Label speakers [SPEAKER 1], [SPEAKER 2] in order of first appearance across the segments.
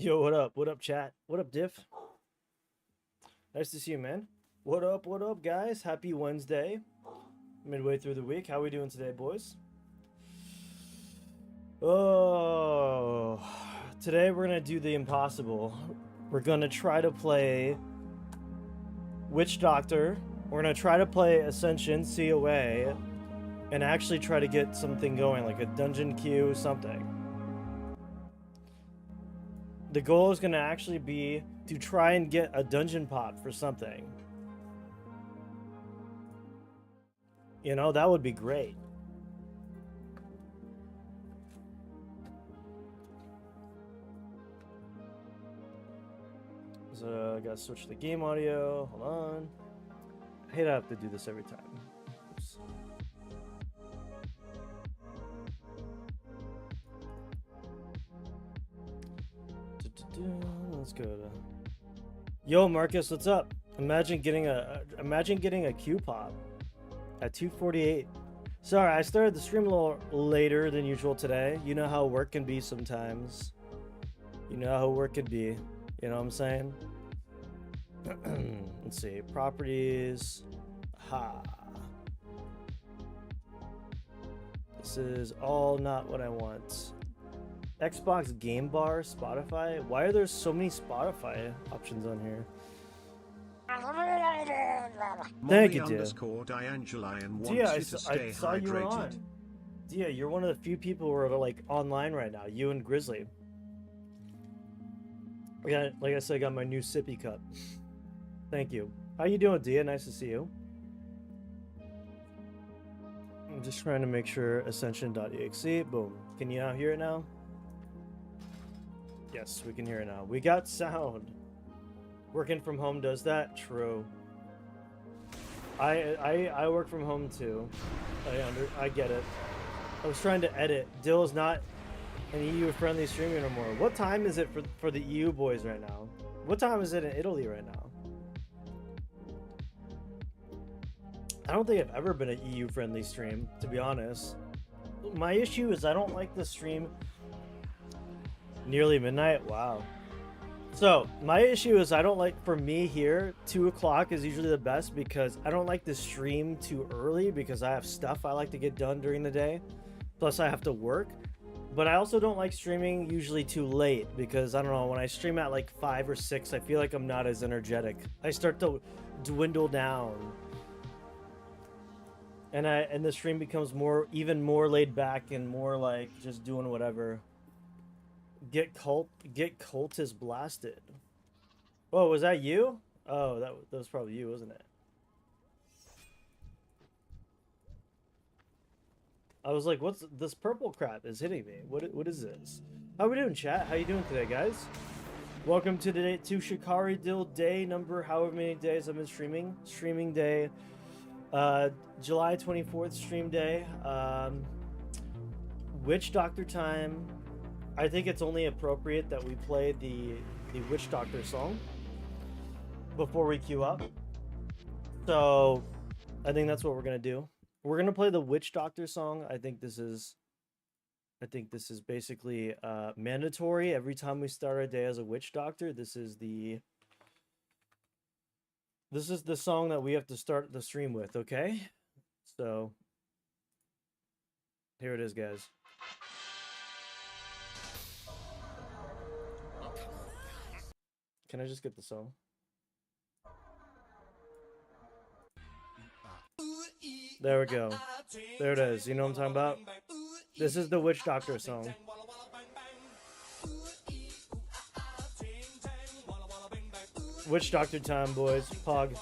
[SPEAKER 1] Yo, what up? What up, chat? What up, Diff? Nice to see you, man. What up, guys? Happy Wednesday. Midway through the week. How we doing today, boys? Oh, today we're gonna do the impossible. We're gonna try to play Witch Doctor. We're gonna try to play Ascension COA and actually try to get something going, like a dungeon queue, something. The goal is gonna actually be to try and get a dungeon pop for something. You know, that would be great. So I gotta switch the game audio. Hold on. I hate I have to do this every time. Oops. Let's go to... Yo, Marcus, what's up? Imagine getting a Q pop at 2:48. Sorry, I started the stream a little later than usual today. You know how work can be sometimes. You know how work can be. You know what I'm saying? Let's see. Properties. Ha. This is all not what I want. Xbox Game Bar, Spotify. Why are there so many Spotify options on here? Thank you, Dia. Dia, I saw you were on. Dia, you're one of the few people who are like online right now. You and Grizzly. Like I said, I got my new sippy cup. Thank you. How you doing, Dia? Nice to see you. I'm just trying to make sure Ascension.exe. Boom. Can you now hear it now? Yes, we can hear it now. We got sound. Working from home does that? True. I work from home too. I get it. I was trying to edit. Dill is not an EU friendly streamer anymore. What time is it for the EU boys right now? What time is it in Italy right now? I don't think I've ever been an EU friendly stream, to be honest. My issue is I don't like the stream nearly midnight. Wow. So my issue is I don't like, for me here, 2 o'clock is usually the best because I don't like to stream too early because I have stuff I like to get done during the day. Plus I have to work. But I also don't like streaming usually too late because I don't know, when I stream at like 5 or 6, I feel like I'm not as energetic. I start to dwindle down. And the stream becomes even more laid back and more like just doing whatever. Get cultist blasted. Oh, was that you? Oh, that was probably you, wasn't it? I was like, what's this purple crap is hitting me? What is this? How we doing, chat? How you doing today, guys? Welcome to Shikari Dill day number however many days I've been streaming. Streaming day, July 24th stream day. Witch Doctor time. I think it's only appropriate that we play the Witch Doctor song before we queue up. So I think that's what we're gonna do. We're gonna play the Witch Doctor song. I think this is basically mandatory every time we start a day as a Witch Doctor. This is the song that we have to start the stream with. Okay, so here it is, guys. Can I just get the song? There we go. There it is. You know what I'm talking about? This is the Witch Doctor song. Witch Doctor time, boys. Pog.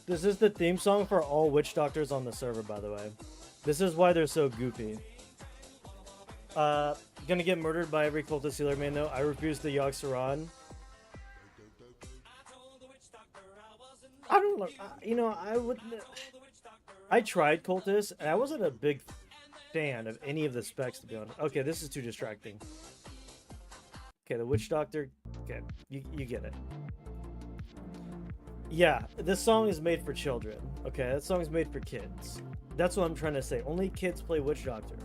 [SPEAKER 1] This is the theme song for all Witch Doctors on the server, by the way. This is why they're so goofy. Gonna get murdered by every cultist healer man though. I refuse the Yogg Saron. I don't know. You know, I tried cultist and I wasn't a big fan of any of the specs, to be honest. Okay, this is too distracting. Okay, the Witch Doctor. Okay, you get it. Yeah, this song is made for children. Okay, that song is made for kids. That's what I'm trying to say. Only kids play Witch Doctor.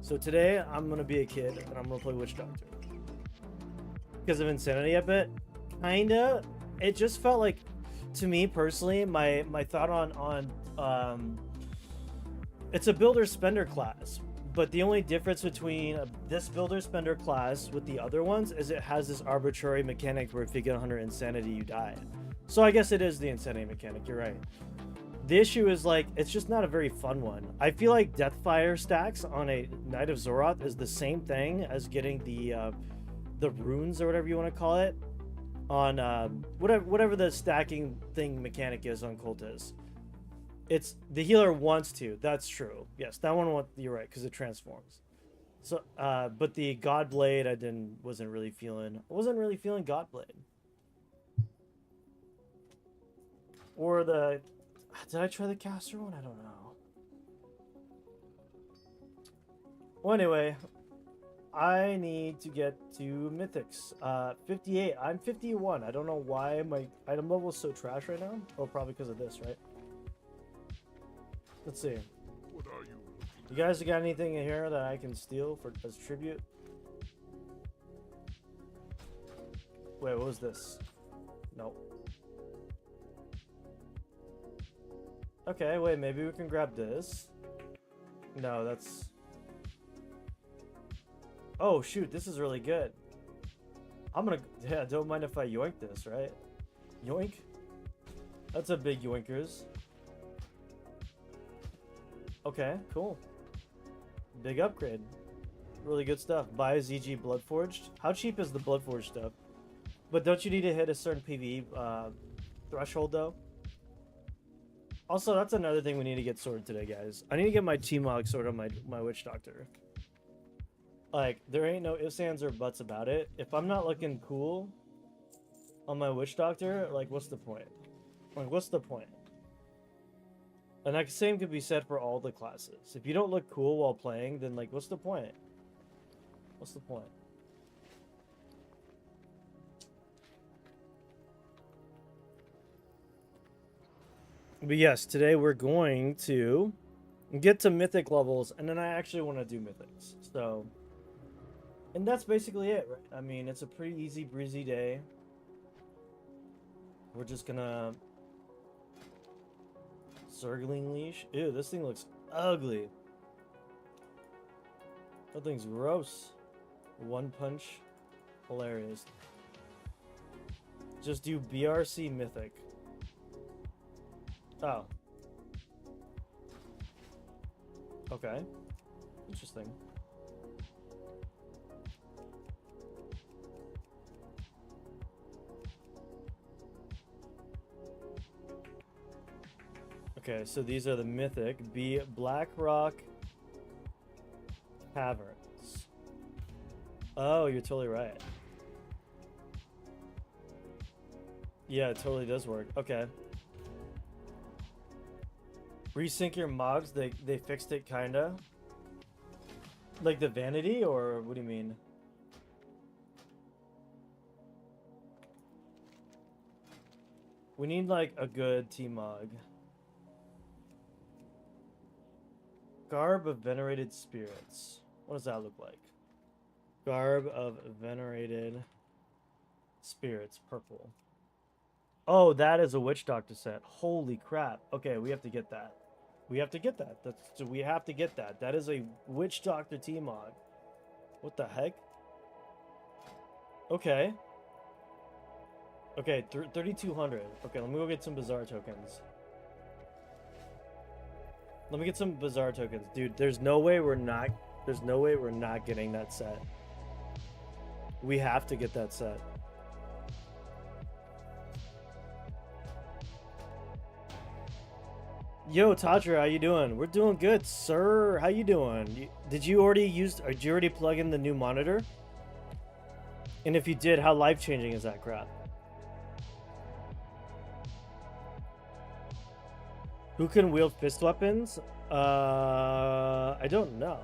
[SPEAKER 1] So today I'm gonna be a kid and I'm gonna play Witch Doctor. Because of Insanity, I bet. Kinda. It just felt like, to me personally, my thought on it's a builder spender class, but the only difference between this builder spender class with the other ones is it has this arbitrary mechanic where if you get 100 insanity you die. So I guess it is the insanity mechanic, you're right. The issue is, like, it's just not a very fun one. I feel like Deathfire stacks on a Knight of Zoroth is the same thing as getting the runes or whatever you want to call it on whatever the stacking thing mechanic is on Cultist. It's the healer wants to. That's true. Yes, that one. You're right, because it transforms. So, but the Godblade, I wasn't really feeling Godblade. Or did I try the caster one? I don't know. Well, anyway, I need to get to Mythics. 58. I'm 51. I don't know why my item level is so trash right now. Oh, probably because of this, right? Let's see.
[SPEAKER 2] What are you?
[SPEAKER 1] You guys got anything in here that I can steal as tribute? Wait, what was this? Nope. Okay, wait, maybe we can grab this. No, that's... Oh, shoot, this is really good. Yeah, don't mind if I yoink this, right? Yoink? That's a big yoinkers. Okay, cool. Big upgrade. Really good stuff. Buy ZG Bloodforged. How cheap is the Bloodforged stuff? But don't you need to hit a certain PvE threshold, though? Also, that's another thing we need to get sorted today, guys. I need to get my T-Mog sorted on my Witch Doctor. Like, there ain't no ifs, ands, or buts about it. If I'm not looking cool on my Witch Doctor, like, what's the point? Like, what's the point? And that same could be said for all the classes. If you don't look cool while playing, then, like, what's the point? What's the point? But yes, today we're going to get to Mythic levels, and then I actually want to do Mythics. So, and that's basically it, right? I mean, it's a pretty easy breezy day. We're just gonna... Zergling Leash? Ew, this thing looks ugly. That thing's gross. One punch. Hilarious. Just do BRC Mythic. Oh. Okay. Interesting. Okay, so these are the Mythic. Blackrock Caverns. Oh, you're totally right. Yeah, it totally does work. Okay. Resync your mods, they fixed it kinda. Like the vanity, or what do you mean? We need like a good T-Mog. Garb of Venerated Spirits. What does that look like? Garb of Venerated Spirits, purple. Oh, that is a Witch Doctor set. Holy crap. Okay, we have to get that. We have to get that. We have to get that. That is a Witch Doctor T-Mod. What the heck? Okay. Okay, 3,200. Okay, let me go get some Bazaar tokens. Let me get some Bazaar tokens. Dude, there's no way we're not getting that set. We have to get that set. Yo, Tatra, how you doing? We're doing good, sir. How you doing? Did you already plug in the new monitor? And if you did, how life-changing is that crap? Who can wield fist weapons? I don't know.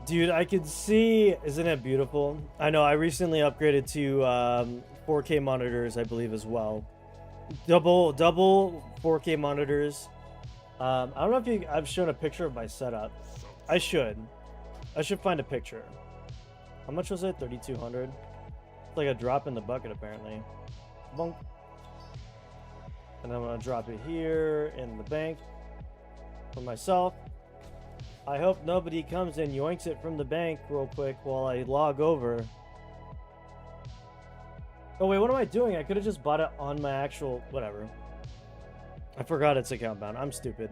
[SPEAKER 1] Dude, I could see. Isn't it beautiful? I know. I recently upgraded to 4K monitors, I believe, as well. Double 4K monitors. I don't know if I've shown a picture of my setup. I should find a picture. How much was it? 3,200. It's like a drop in the bucket, apparently. Bonk. And I'm gonna drop it here in the bank for myself. I hope nobody comes and yoinks it from the bank real quick while I log over. Oh wait, what am I doing? I could have just bought it on my actual... whatever. I forgot it's account bound. I'm stupid.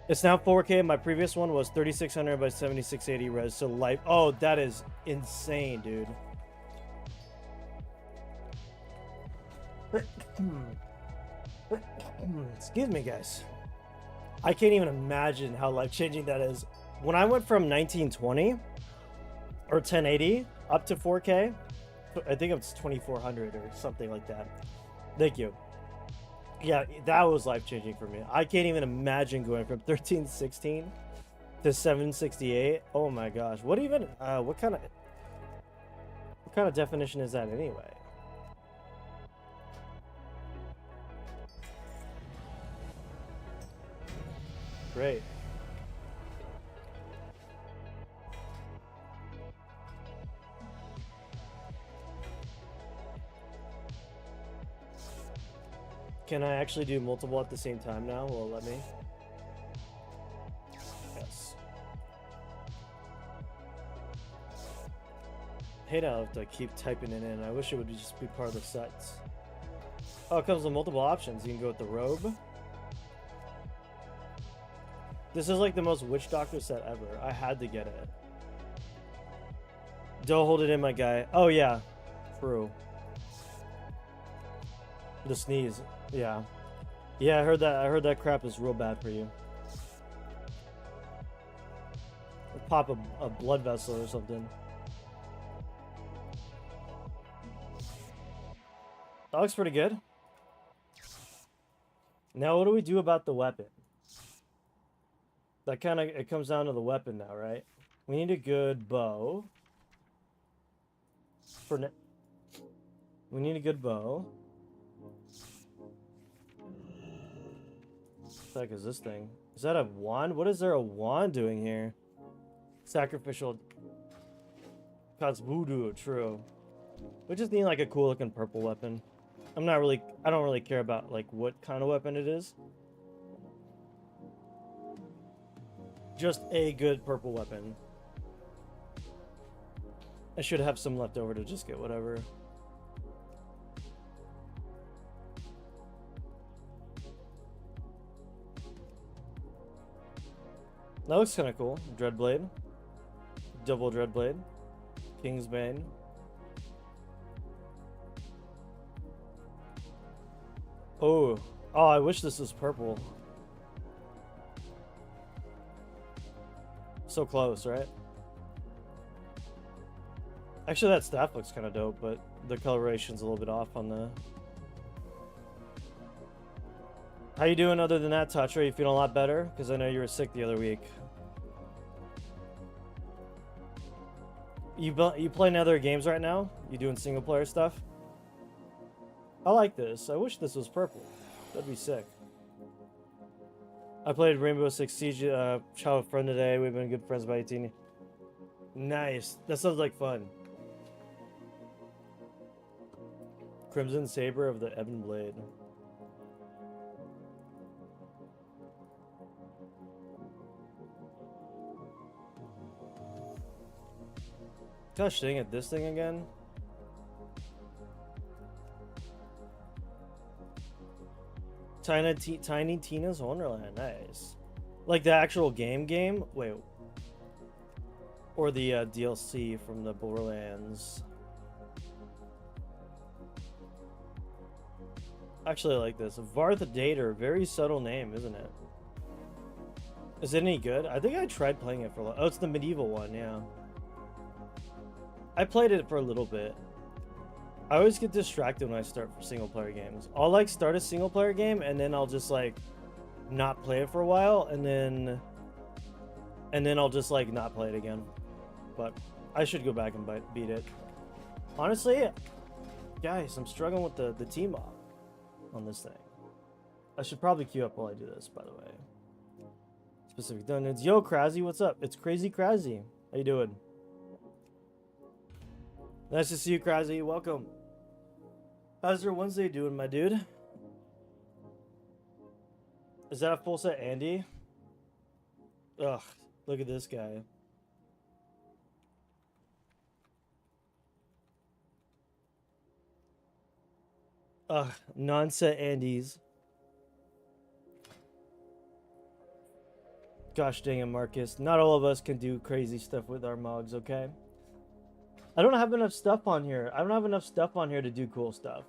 [SPEAKER 1] It's now 4K. My previous one was 3600 by 7680 res. So life... oh, that is insane, dude. Excuse me, guys. I can't even imagine how life-changing that is. When I went from 1920 or 1080 up to 4K, I think it's 2400 or something like that. Thank you. Yeah, that was life-changing for me. I can't even imagine going from 1316 to 768. Oh my gosh. What even what kind of definition is that anyway? Great. Can I actually do multiple at the same time now? Will it let me? Yes. Hate how I have to keep typing it in. I wish it would just be part of the sets. Oh, it comes with multiple options. You can go with the robe. This is like the most Witch Doctor set ever. I had to get it. Don't hold it in, my guy. Oh, yeah. True. The sneeze. Yeah. Yeah, I heard that. I heard that crap is real bad for you. Pop a blood vessel or something. That looks pretty good. Now, what do we do about the weapon? That kind of, it comes down to the weapon now, right? We need a good bow. We need a good bow. What the heck is this thing? Is that a wand? What is there a wand doing here? Sacrificial. Cause voodoo, true. We just need like a cool looking purple weapon. I don't really care about like what kind of weapon it is. Just a good purple weapon. I should have some left over to just get whatever. That looks kind of cool. Dreadblade. Double Dreadblade. Kingsbane. Oh. Oh, I wish this was purple. So close, right? Actually, that staff looks kind of dope, but the coloration's a little bit off on the... How you doing other than that, Tatra? Are you feeling a lot better? Because I know you were sick the other week. You playing other games right now? You doing single player stuff? I like this. I wish this was purple. That'd be sick. I played Rainbow Six Siege, childhood friend today. We've been good friends by 18. Nice. That sounds like fun. Crimson Saber of the Ebon Blade. Gosh dang it, this thing again? Tiny Tina's Wonderland, nice. Like the actual game? Wait. Or the DLC from the Borderlands. Actually, I like this. Varth Dater, very subtle name, isn't it? Is it any good? I think I tried playing it for a little. Oh, it's the medieval one, yeah. I played it for a little bit. I always get distracted when I start single player games. I'll like start a single player game and then I'll just like not play it for a while and then I'll just like not play it again. but I should go back and beat it. Honestly, guys, I'm struggling with the team mob on this thing. I should probably queue up while I do this, by the way. Specific dungeons. Yo, Krasy, what's up? It's Crazy Krasy. How you doing? Nice to see you, Krasy. Welcome. How's your Wednesday doing, my dude? Is that a full set Andy? Ugh, look at this guy. Ugh, non-set Andes. Gosh dang it, Marcus. Not all of us can do crazy stuff with our mogs, okay? I don't have enough stuff on here. I don't have enough stuff on here to do cool stuff.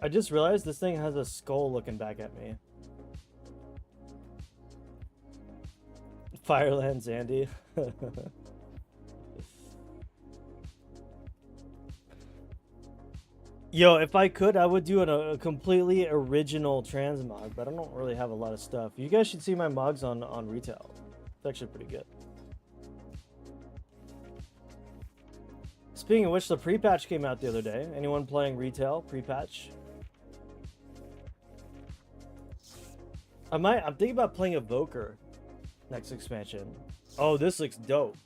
[SPEAKER 1] I just realized this thing has a skull looking back at me. Firelands Andy. Yo, if I could, I would do a completely original transmog, but I don't really have a lot of stuff. You guys should see my mogs on retail. It's actually pretty good. Speaking of which, the pre-patch came out the other day. Anyone playing retail pre-patch? I'm thinking about playing Evoker next expansion. Oh, this looks dope.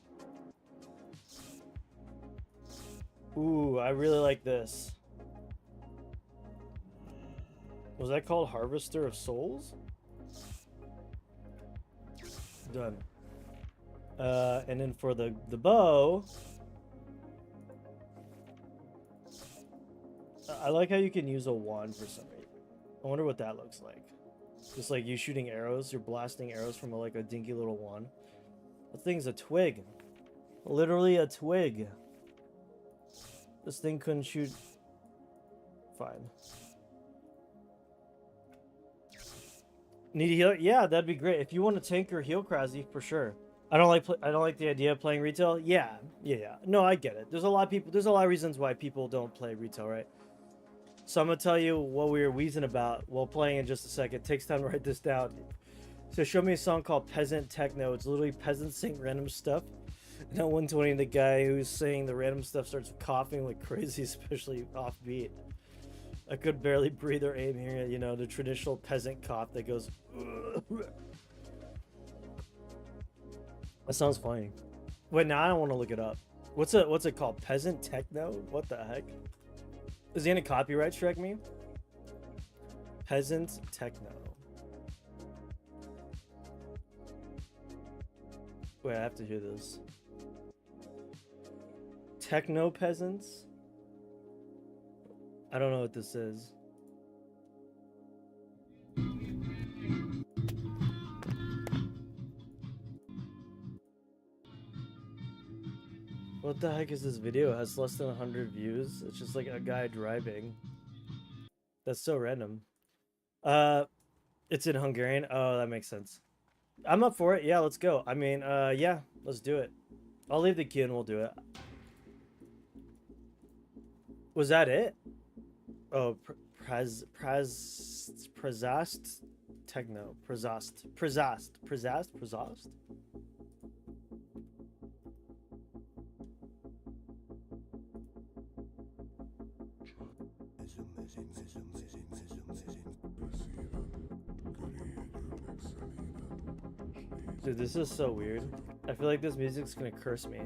[SPEAKER 1] Ooh, I really like this. Was that called Harvester of Souls? Done. And then for the bow, I like how you can use a wand for some reason. I wonder what that looks like. Just like you shooting arrows, you're blasting arrows from like a dinky little wand. That thing's a twig. Literally a twig. This thing couldn't shoot. Fine. Need a healer? Yeah, that'd be great. If you want to tank or heal, Krasy, for sure. I don't like the idea of playing retail. Yeah. No, I get it. There's a lot of people. There's a lot of reasons why people don't play retail, right? So I'm gonna tell you what we were wheezing about while playing in just a second. It takes time to write this down. So show me a song called Peasant Techno. It's literally peasants sing random stuff. And at 120, the guy who's saying the random stuff starts coughing like crazy, especially off beat. I could barely breathe or aim here, you know, the traditional peasant cough that goes. That sounds funny. Wait, now I don't want to look it up. What's it called? Peasant Techno? What the heck? Is he gonna copyright strike me? Peasant Techno. Wait, I have to hear this. Techno peasants? I don't know what this is. What the heck is this video? It has less than 100 views. It's just like a guy driving. That's so random. It's in Hungarian. Oh, that makes sense. I'm up for it. Yeah, let's go. I mean, yeah, let's do it. I'll leave the queue and we'll do it. Was that it? Oh, Prezast Techno. Prezast? Dude, this is so weird. I feel like this music's gonna curse me.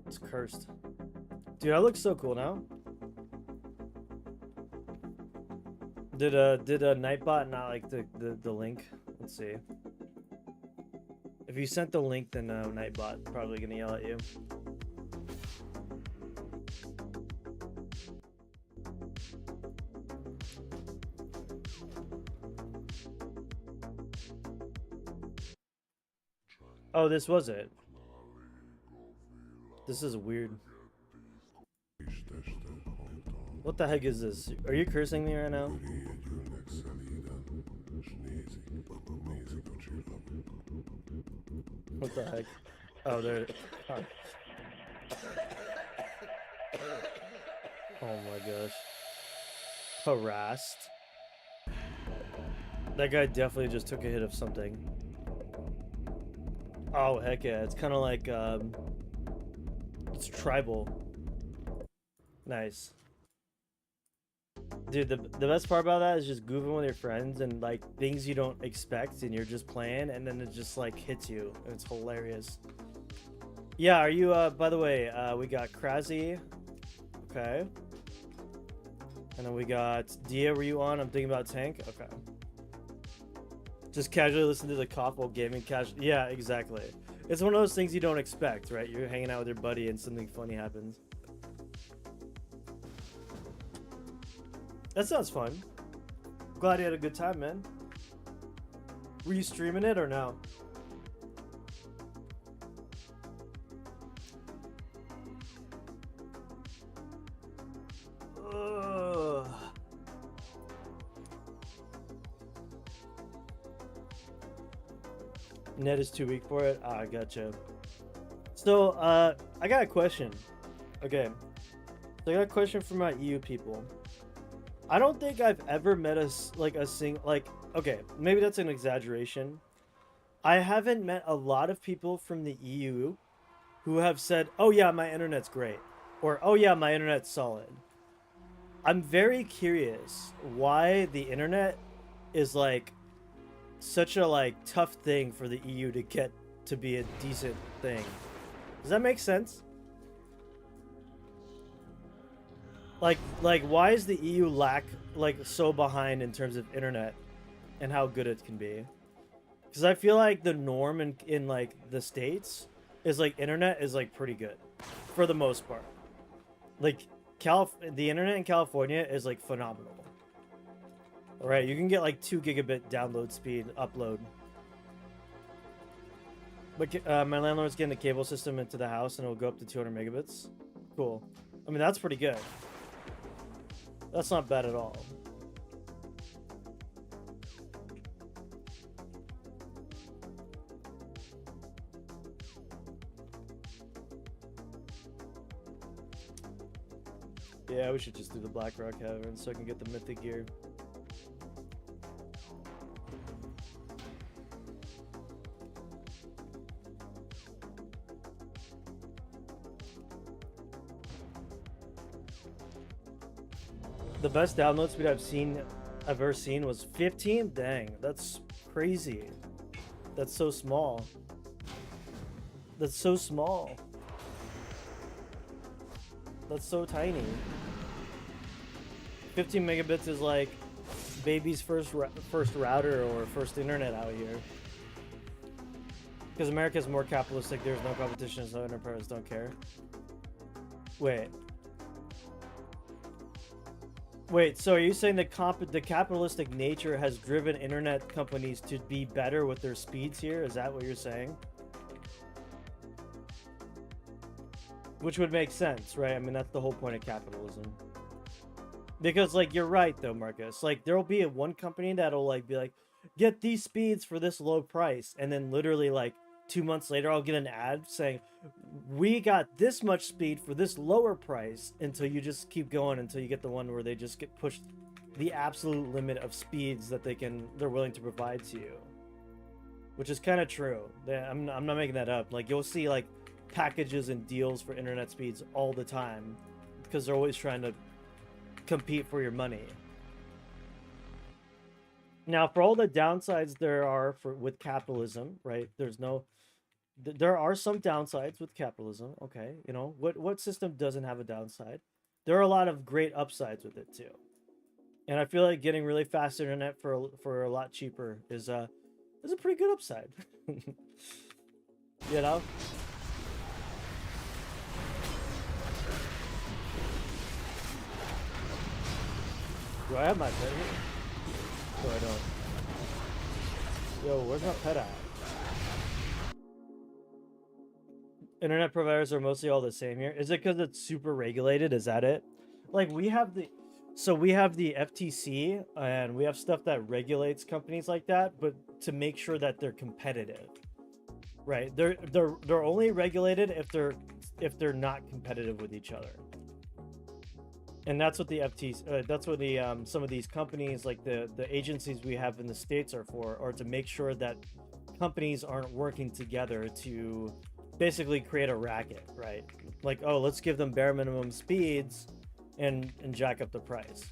[SPEAKER 1] It's cursed. Dude, I look so cool now. Did Nightbot not like the link? Let's see. If you sent the link, then Nightbot probably gonna yell at you. Oh, this was it. This is weird. What the heck is this? Are you cursing me right now? What the heck? Oh, there. Oh. Oh my gosh. Harassed. That guy definitely just took a hit of something. Oh, heck yeah. It's kind of like, it's tribal. Nice. Dude, the best part about that is just goofing with your friends and like things you don't expect and you're just playing and then it just like hits you and it's hilarious. Yeah, are you, by the way, we got Krasy. Okay. And then we got Dia, were you on? I'm thinking about Tank. Okay. Just casually listen to the cough while gaming casual. Yeah, exactly. It's one of those things you don't expect, right? You're hanging out with your buddy and something funny happens. That sounds fun. Glad you had a good time, man. Were you streaming it or no? Ugh. Net is too weak for it. Ah, gotcha. So, I got a question. Okay. So I got a question for my EU people. I don't think I've ever met okay, maybe that's an exaggeration. I haven't met a lot of people from the EU who have said, "Oh yeah, my internet's great," or "Oh yeah, my internet's solid." I'm very curious why the internet is like such a like tough thing for the EU to get to be a decent thing. Does that make sense? Like why is the EU so behind in terms of internet and how good it can be? Because I feel like the norm in like the States is like internet is like pretty good for the most part. Like the internet in California is like phenomenal. All right, you can get like 2 gigabit download speed upload. But my landlord's getting the cable system into the house and it'll go up to 200 megabits. Cool. I mean, that's pretty good. That's not bad at all. Yeah, we should just do the Blackrock Cavern so I can get the mythic gear. The best download speed I've ever seen was 15. Dang, that's crazy. That's so small. That's so small. That's so tiny. 15 megabits is like baby's first router or first internet out here. Because America's more capitalistic. There's no competition, so enterprises don't care. Wait, so are you saying the capitalistic nature has driven internet companies to be better with their speeds here? Is that what you're saying? Which would make sense, right? I mean, that's the whole point of capitalism. Because, like, you're right, though, Marcus. Like, there'll be one company that'll, like, be like, get these speeds for this low price. And then literally, like, 2 months later, I'll get an ad saying, we got this much speed for this lower price, until you just keep going until you get the one where they just get pushed the absolute limit of speeds that they're willing to provide to you. Which is kind of true. I'm not making that up. Like, you'll see, like, packages and deals for internet speeds all the time because they're always trying to compete for your money. Now, for all the downsides there are with capitalism, right? There are some downsides with capitalism. Okay, you know what system doesn't have a downside? There are a lot of great upsides with it too, and I feel like getting really fast internet for a lot cheaper is a pretty good upside. You know. Do I have my pet here? No, I don't. Yo, where's my pet at? Internet providers are mostly all the same here. Is it because it's super regulated? Is that it? Like, we have the FTC and we have stuff that regulates companies like that, but to make sure that they're competitive, right? They're only regulated if they're not competitive with each other. And that's what the FTs, that's what the some of these companies, like the agencies we have in the states, are for, or to make sure that companies aren't working together to basically create a racket, right? Like, oh, let's give them bare minimum speeds and jack up the price.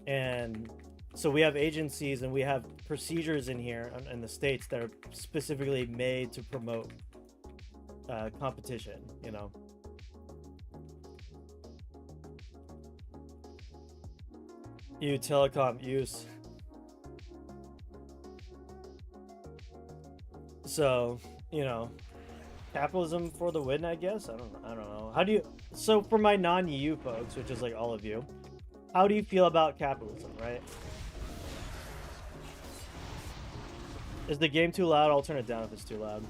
[SPEAKER 1] And so we have agencies and we have procedures in here in the states that are specifically made to promote competition, you know. You telecom use. So, you know, capitalism for the win, I guess. I don't know. How do you, so for my non-EU folks, which is like all of you, how do you feel about capitalism, right? Is the game too loud? I'll turn it down if it's too loud.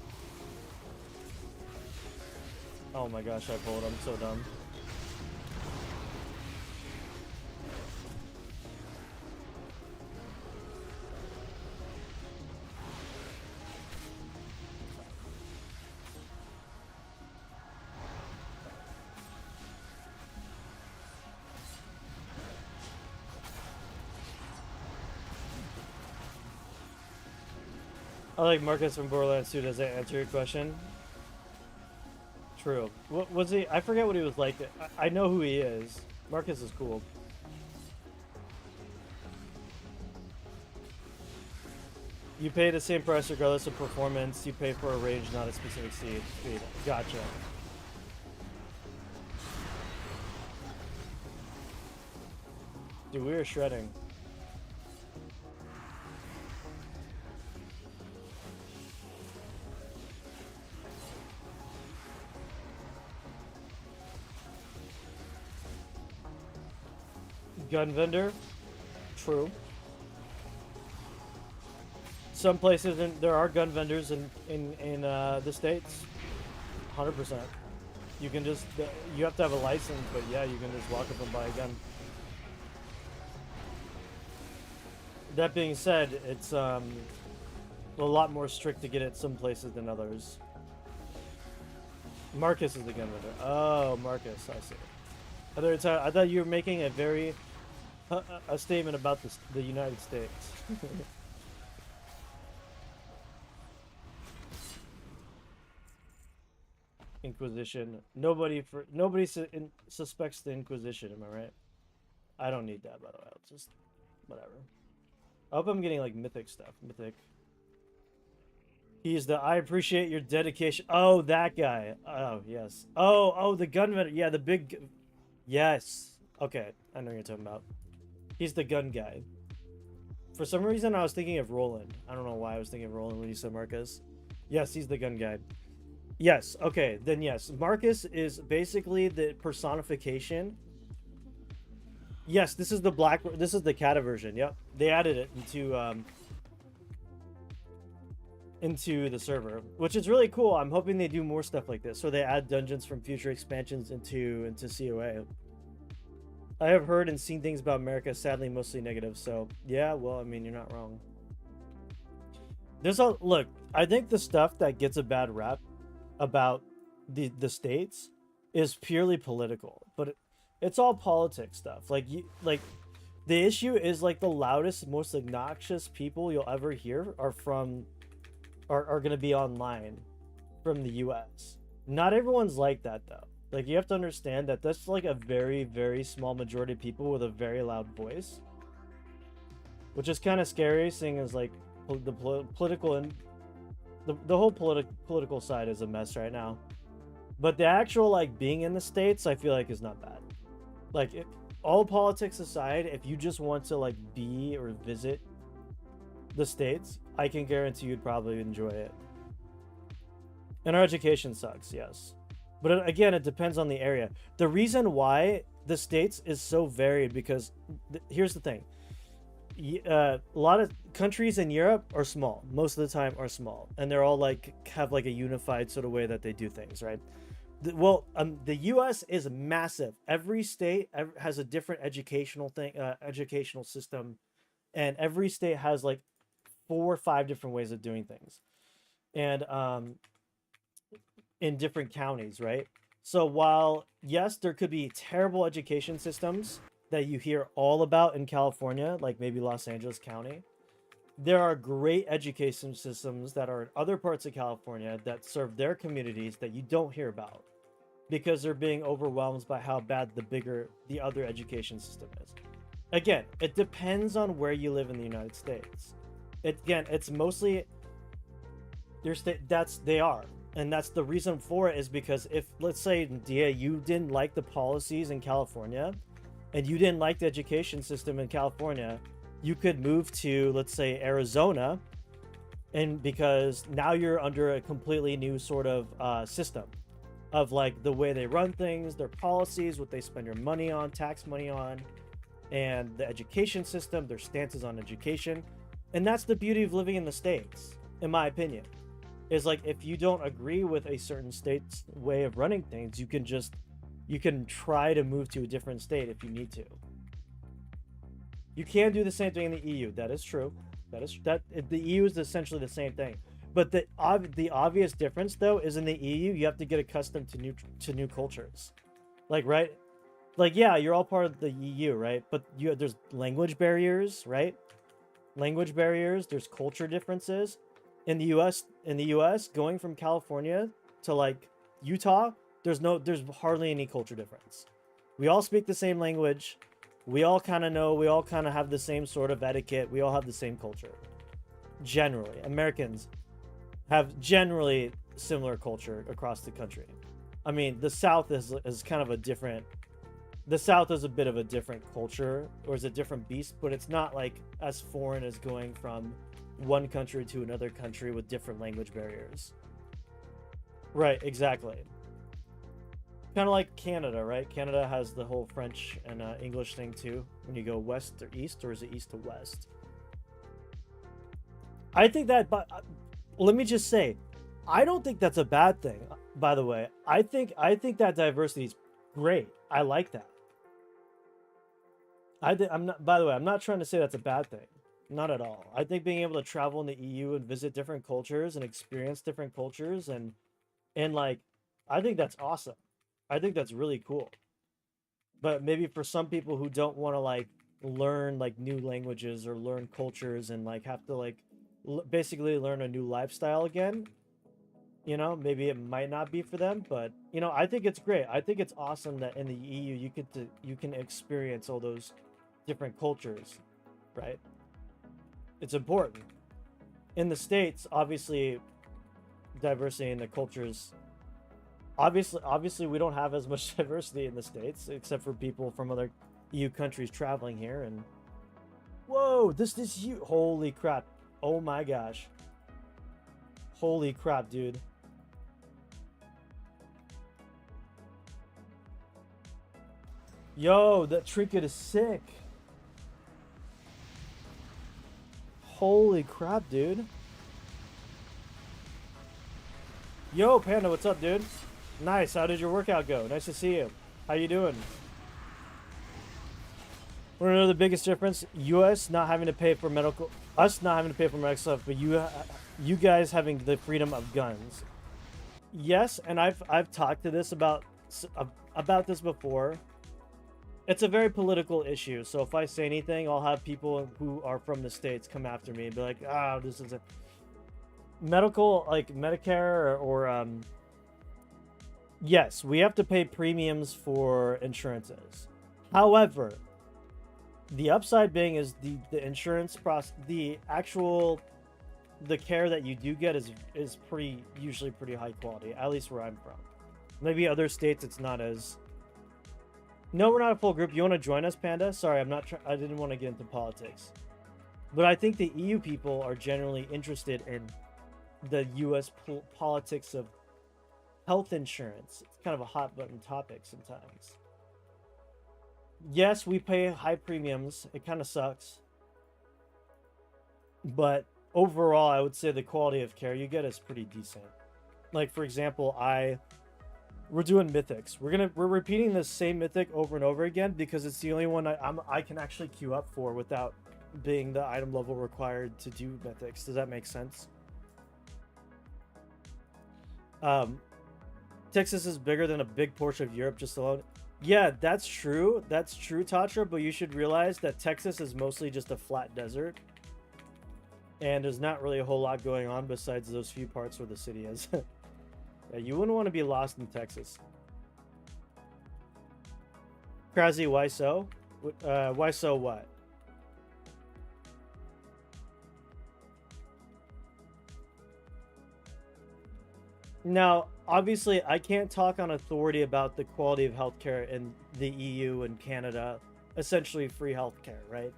[SPEAKER 1] Oh my gosh, I pulled. I'm so dumb. I like Marcus from Borderlands 2. Does that answer your question? True. What was he? I forget what he was like. I know who he is. Marcus is cool. You pay the same price regardless of performance. You pay for a range, not a specific speed. Gotcha. Dude, we were shredding. Gun vendor. True. Some places there are gun vendors in the states. 100%. You can just, you have to have a license, but yeah, you can just walk up and buy a gun. That being said, it's a lot more strict to get it some places than others. Marcus is the gun vendor. Oh, Marcus, I see. I thought you were making a very a statement about the United States. Inquisition. Suspects the Inquisition. Am I right? I don't need that, by the way. I'll just whatever. I hope I'm getting like mythic stuff. Mythic. He's the I appreciate your dedication. Oh, that guy. Oh, yes. Oh, the gun vendor. Yeah, the big. Yes. Okay, I know what you're talking about. He's the gun guy. For some reason, I was thinking of Roland. I don't know why I was thinking of Roland when you said Marcus. Yes, he's the gun guy. Yes. Okay, then yes. Marcus is basically the personification. Yes, this is the black. This is the Kata version. Yep, they added it into the server, which is really cool. I'm hoping they do more stuff like this, so they add dungeons from future expansions into COA. I have heard and seen things about America, sadly mostly negative. So yeah, well, I mean, you're not wrong. There's a look. I think the stuff that gets a bad rap about the states is purely political, but it's all politics stuff. Like the issue is like the loudest, most obnoxious people you'll ever hear are going to be online from the US. Not everyone's like that though. Like you have to understand that that's like a very, very small majority of people with a very loud voice, which is kind of scary, seeing as like the political and the whole political side is a mess right now. But the actual like being in the states, I feel like is not bad. Like all politics aside, if you just want to like be or visit the states, I can guarantee you'd probably enjoy it. And our education sucks, yes. But again, it depends on the area. The reason why the states is so varied because here's the thing. A lot of countries in Europe are small. Most of the time are small. And they're all like have like a unified sort of way that they do things, right? The U.S. is massive. Every state has a different educational system, and every state has like 4 or 5 different ways of doing things, and in different counties, right? So while yes, there could be terrible education systems that you hear all about in California, like maybe Los Angeles County, there are great education systems that are in other parts of California that serve their communities that you don't hear about because they're being overwhelmed by how bad the other education system is. Again, it depends on where you live in the United States. It's mostly your state. They are, and that's the reason for it is because if let's say Dia, you didn't like the policies in California, and you didn't like the education system in California, you could move to let's say Arizona, and because now you're under a completely new sort of system of like the way they run things, their policies, what they spend your money on, tax money on, and the education system, their stances on education. And that's the beauty of living in the States, in my opinion. Is like if you don't agree with a certain state's way of running things, you can try to move to a different state if you need to. You can do the same thing in the EU. That is true. That the EU is essentially the same thing. But the obvious difference though is in the EU you have to get accustomed to new cultures. Like right? Like yeah, you're all part of the EU, right? But there's language barriers, right? Language barriers, there's culture differences. In the US, going from California to like Utah, there's hardly any culture difference. We all speak the same language. We all kind of have the same sort of etiquette. We all have the same culture. Generally, Americans have generally similar culture across the country. I mean, the South is kind of a different. The South is a bit of a different culture, or is a different beast, but it's not like as foreign as going from one country to another country with different language barriers. Right, exactly. Kind of like Canada, right? Canada has the whole French and English thing too. When you go west or east, or is it east to west? I think that, but let me just say, I don't think that's a bad thing. By the way, I think that diversity is great. I like that. I'm not. By the way, I'm not trying to say that's a bad thing. Not at all. I think being able to travel in the EU and visit different cultures and experience different cultures and like, I think that's awesome. I think that's really cool. But maybe for some people who don't want to like learn like new languages or learn cultures and like have to like basically learn a new lifestyle again, maybe it might not be for them, but I think it's great. I think it's awesome that in the EU you can experience all those different cultures, right? It's important. In the States, obviously diversity in the cultures, obviously we don't have as much diversity in the States except for people from other EU countries traveling here. And whoa, this is you. Holy crap. Oh my gosh. Holy crap, dude. Yo, that trinket is sick. Holy crap, dude. Yo, Panda, what's up, dude? Nice. How did your workout go? Nice to see you. How you doing? Want to know the biggest difference? U.S. not having to pay for medical, us not having to pay for medical stuff, but you guys having the freedom of guns. Yes, and I've talked to this about this before. It's a very political issue, so if I say anything, I'll have people who are from the States come after me and be like, "Ah, this is a medical, like Medicare or yes, we have to pay premiums for insurances. However, the upside being is the insurance process, the care that you do get is usually pretty high quality, at least where I'm from. Maybe other states it's not as. No, we're not a full group. You want to join us, Panda? Sorry, I didn't want to get into politics. But I think the EU people are generally interested in the US politics of health insurance. It's kind of a hot button topic sometimes. Yes, we pay high premiums. It kind of sucks. But overall, I would say the quality of care you get is pretty decent. Like, for example, we're doing mythics. We're repeating the same mythic over and over again because it's the only one I can actually queue up for without being the item level required to do mythics. Does that make sense? To Texas is bigger than a big portion of Europe just alone. Yeah, that's true. That's true, Tatra, but you should realize that Texas is mostly just a flat desert. And there's not really a whole lot going on besides those few parts where the city is. Yeah, you wouldn't want to be lost in Texas. Krasy, why so? Why so what? Now, obviously, I can't talk on authority about the quality of healthcare in the EU and Canada, essentially free healthcare, right?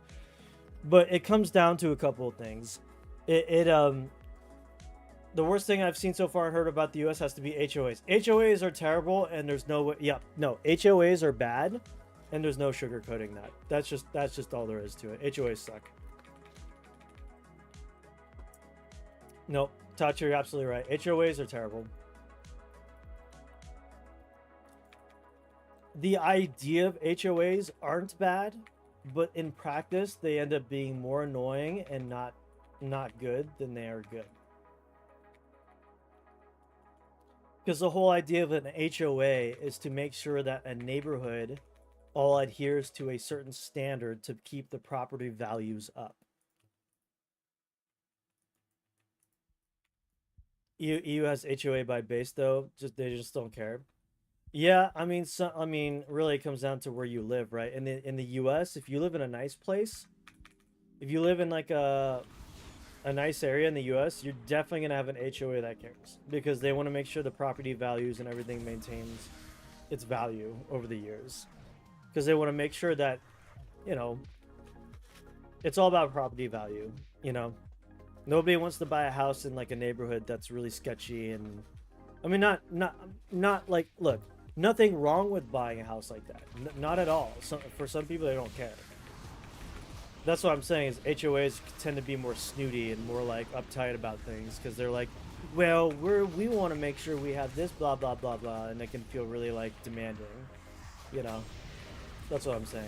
[SPEAKER 1] But it comes down to a couple of things. The worst thing I've seen so far and heard about the US has to be HOAs. HOAs are terrible, and there's no way. Yeah, no, HOAs are bad, and there's no sugarcoating that. That's just all there is to it. HOAs suck. Nope, Tachi, you're absolutely right. HOAs are terrible. The idea of HOAs aren't bad, but in practice they end up being more annoying and not good than they are good. Because the whole idea of an HOA is to make sure that a neighborhood all adheres to a certain standard to keep the property values up. EU has HOA by base though, they just don't care. Yeah, I mean, really, it comes down to where you live, right? In the U.S., if you live in a nice place, if you live in like a nice area in the U.S., you're definitely gonna have an HOA that cares because they want to make sure the property values and everything maintains its value over the years, because they want to make sure that, you know, it's all about property value. You know, nobody wants to buy a house in like a neighborhood that's really sketchy and, I mean, not like, look, nothing wrong with buying a house like that. Not at all. For some people, they don't care. That's what I'm saying is HOAs tend to be more snooty and more like uptight about things because they're like, well, we want to make sure we have this blah blah blah blah, and they can feel really like demanding. You know, that's what I'm saying.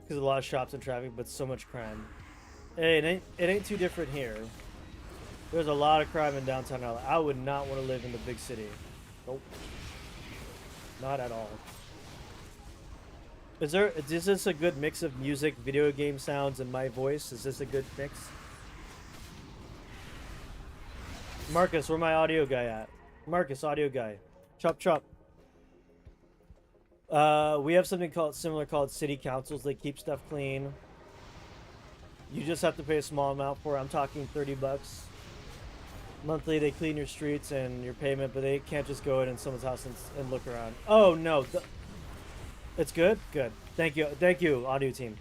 [SPEAKER 1] Because a lot of shops and traffic, but so much crime. Hey, it ain't too different here. There's a lot of crime in downtown LA. I would not want to live in the big city. Nope. Not at all. Is this a good mix of music, video game sounds, and my voice? Is this a good mix? Marcus, where my audio guy at? Marcus, audio guy. Chop chop. We have something similar called city councils. They keep stuff clean. You just have to pay a small amount for it. I'm talking $30 monthly. They clean your streets and your pavement, but they can't just go in someone's house and look around. Oh no, it's good. Good. Thank you, audio team.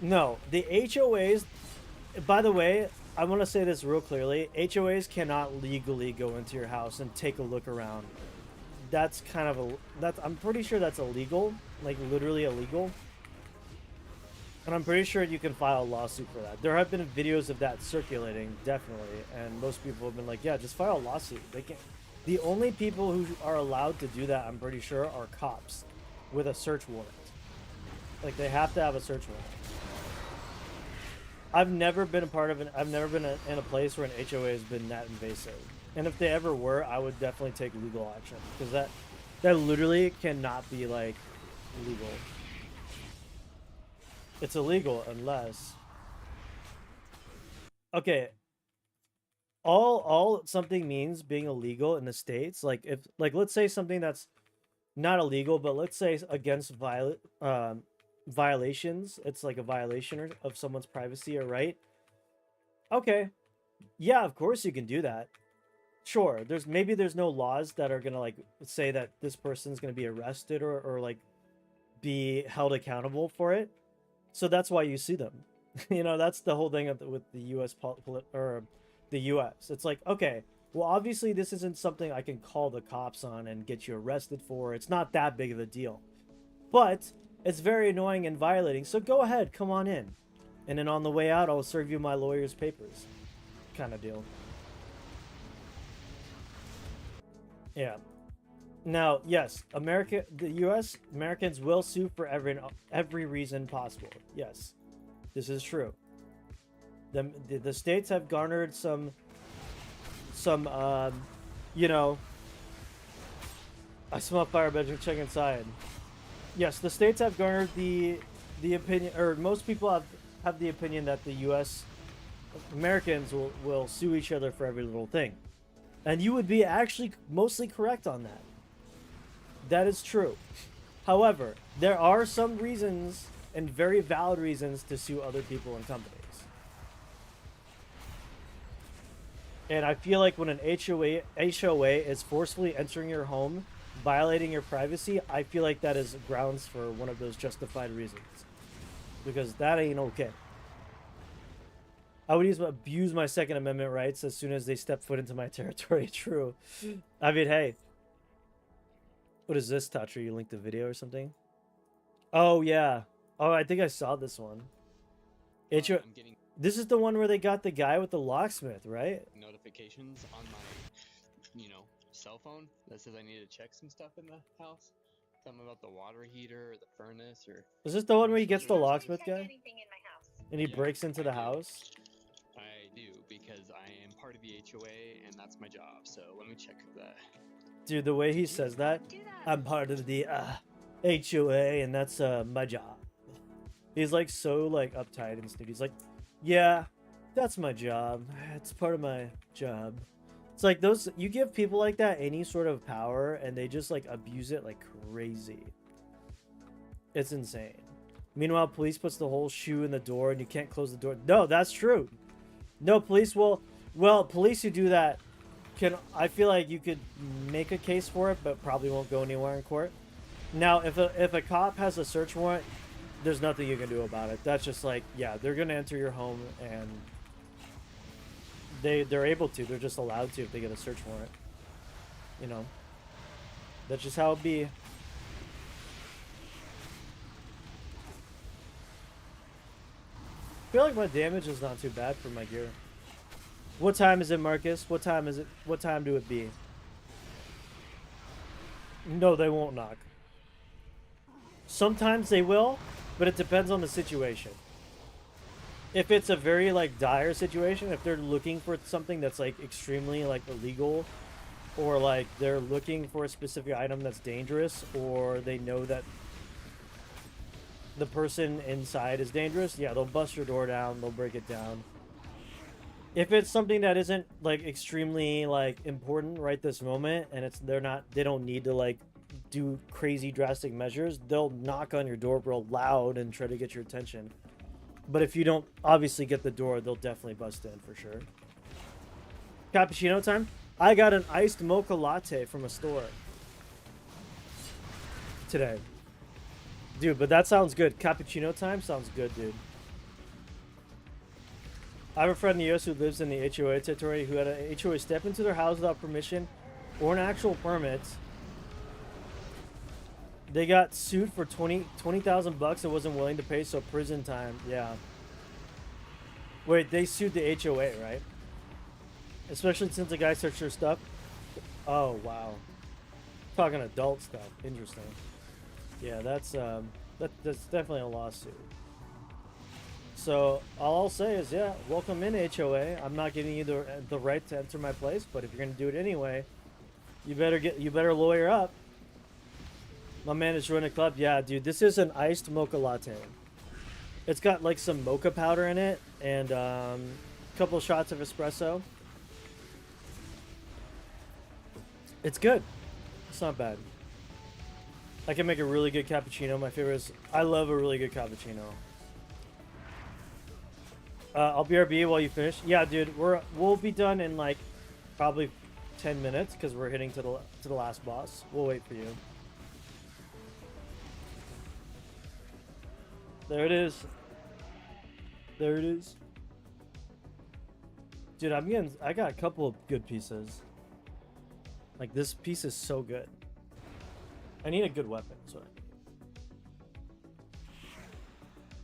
[SPEAKER 1] No, the HOAs. By the way, I want to say this real clearly. HOAs cannot legally go into your house and take a look around. That's kind of I'm pretty sure that's illegal, like literally illegal. And I'm pretty sure you can file a lawsuit for that. There have been videos of that circulating, definitely, and most people have been like, yeah, just file a lawsuit. They can't. The only people who are allowed to do that, I'm pretty sure, are cops with a search warrant. Like, they have to have a search warrant. I've never been in a place where an HOA has been that invasive. And if they ever were, I would definitely take legal action, because that literally cannot be like legal. It's illegal unless, okay, all something means being illegal in the States, like if, like, let's say something that's not illegal, but let's say against violations, it's like a violation of someone's privacy or right. Okay, yeah, of course you can do that. Sure, there's no laws that are gonna like say that this person's gonna be arrested or like be held accountable for it. So that's why you sue them. You know, that's the whole thing with the U.S. or the U.S. It's like, okay, well, obviously this isn't something I can call the cops on and get you arrested for. It's not that big of a deal, but it's very annoying and violating. So go ahead, come on in, and then on the way out, I'll serve you my lawyer's papers, kind of deal. Yeah. Now, yes, the U.S. Americans will sue for every reason possible. Yes, this is true. The states have garnered some you know, I smell fire bedroom, check inside. Yes, the states have garnered the opinion, or most people have the opinion that the U.S. Americans will sue each other for every little thing. And you would be actually mostly correct on that. That is true. However, there are some reasons, and very valid reasons, to sue other people and companies. And I feel like when an HOA is forcefully entering your home, violating your privacy, I feel like that is grounds for one of those justified reasons. Because that ain't okay. I would abuse my Second Amendment rights as soon as they step foot into my territory. True. I mean, hey. What is this, Tatri? You linked the video or something? Oh, yeah. Oh, I think I saw this one. This is the one where they got the guy with the locksmith, right?
[SPEAKER 2] Notifications on my, cell phone that says I need to check some stuff in the house. Something about the water heater or the furnace or...
[SPEAKER 1] Is this the one where he gets the locksmith guy? And he breaks into the house?
[SPEAKER 2] I do, because I am part of the HOA and that's my job, so let me check that.
[SPEAKER 1] Dude, the way he says that, I'm part of the HOA and that's my job. He's like so like uptight and snooty. He's like, yeah, that's my job. It's part of my job. It's like those, you give people like that any sort of power and they just like abuse it like crazy. It's insane. Meanwhile, police puts the whole shoe in the door and you can't close the door. No, that's true. No, police will, well, police who do that can, I feel like you could make a case for it, but probably won't go anywhere in court. Now, if a cop has a search warrant, there's nothing you can do about it. That's just like, yeah, they're gonna enter your home and they're able to. They're just allowed to if they get a search warrant. You know, that's just how it be. I feel like my damage is not too bad for my gear. What time is it, Marcus? What time is it? What time do it be? No, they won't knock. Sometimes they will, but it depends on the situation. If it's a very like dire situation, if they're looking for something that's like extremely like illegal, or like they're looking for a specific item that's dangerous, or they know that the person inside is dangerous, yeah, they'll bust your door down, they'll break it down. If it's something that isn't like extremely like important right this moment, and they don't need to like do crazy drastic measures, they'll knock on your door real loud and try to get your attention. But if you don't obviously get the door, they'll definitely bust in for sure. Cappuccino time? I got an iced mocha latte from a store today. Dude, but that sounds good. Cappuccino time sounds good, dude. I have a friend in the US who lives in the HOA territory who had a HOA step into their house without permission or an actual permit. They got sued for $20,000 and wasn't willing to pay, so prison time. Yeah. Wait, they sued the HOA, right? Especially since the guy searched their stuff. Oh wow. Talking adult stuff. Interesting. Yeah, that's definitely a lawsuit. So all I'll say is, yeah, welcome in HOA. I'm not giving you the right to enter my place, but if you're gonna do it anyway, you better lawyer up. My man is running a club. Yeah, dude, this is an iced mocha latte. It's got like some mocha powder in it and a couple shots of espresso. It's good. It's not bad. I can make a really good cappuccino. My favorite is, I love a really good cappuccino. I'll BRB while you finish. Yeah, dude, we'll be done in like probably 10 minutes because we're hitting to the last boss. We'll wait for you. There it is. There it is. Dude, I got a couple of good pieces. Like this piece is so good. I need a good weapon, so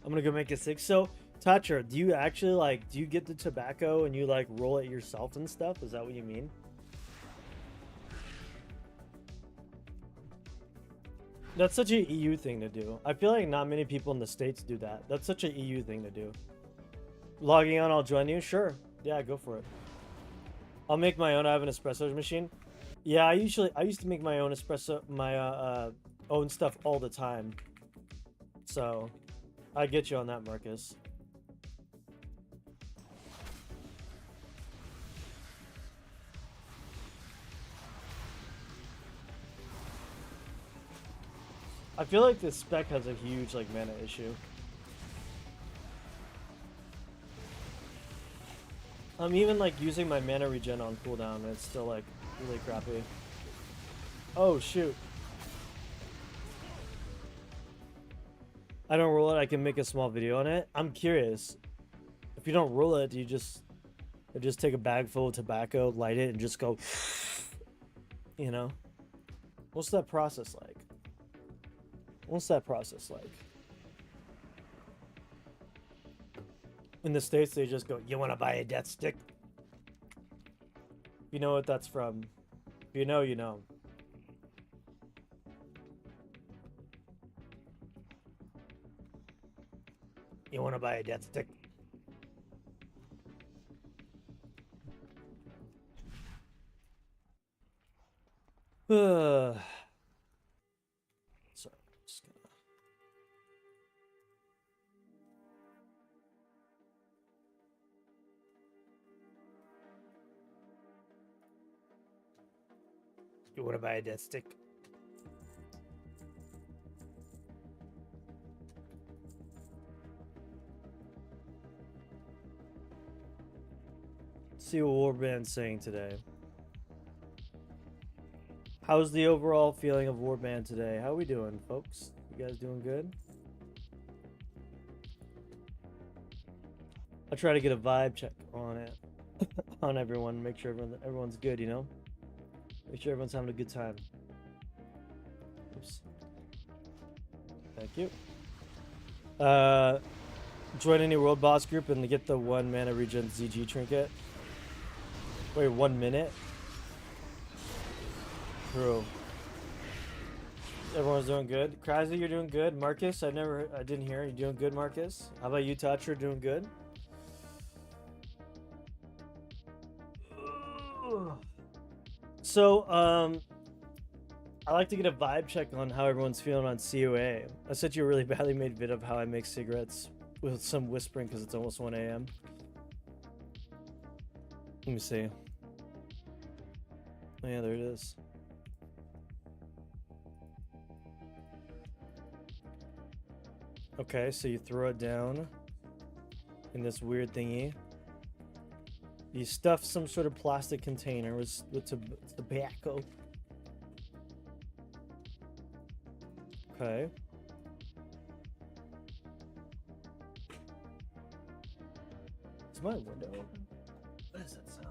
[SPEAKER 1] I'm gonna go make a 6. So Toucher, do you actually do you get the tobacco and you like roll it yourself and stuff? Is that what you mean? That's such a EU thing to do. I feel like not many people in the States do that. That's such a EU thing to do. Logging on, I'll join you. Sure. Yeah, go for it. I'll make my own. I have an espresso machine. Yeah, I used to make my own espresso, my own stuff all the time. So, I get you on that, Marcus. I feel like this spec has a huge like mana issue. I'm even like using my mana regen on cooldown and it's still like really crappy. Oh shoot. I don't roll it, I can make a small video on it. I'm curious. If you don't roll it, do you just take a bag full of tobacco, light it, and just go, you know? What's that process like? What's that process like? In the States, they just go, you want to buy a death stick? You know what that's from. If you know, you know. You want to buy a death stick? Sorry, just gonna... You want to buy a death stick? See what Warband's saying today. How's the overall feeling of Warband today? How we doing, folks? You guys doing good? I try to get a vibe check on it, on everyone. Make sure everyone's good, you know. Make sure everyone's having a good time. Oops. Thank you. Join any world boss group and get the 1 mana regen ZG trinket. Wait, 1 minute? True. Everyone's doing good. Krasy, you're doing good. Marcus, I didn't hear. You doing good, Marcus? How about you, Toucher? Doing good? So, I like to get a vibe check on how everyone's feeling on COA. I sent you a really badly made vid of how I make cigarettes with some whispering because it's almost 1 a.m. Let me see. Oh yeah, there it is. Okay, so you throw it down in this weird thingy. You stuff some sort of plastic container with tobacco. Okay. Is my window open? What is that sound?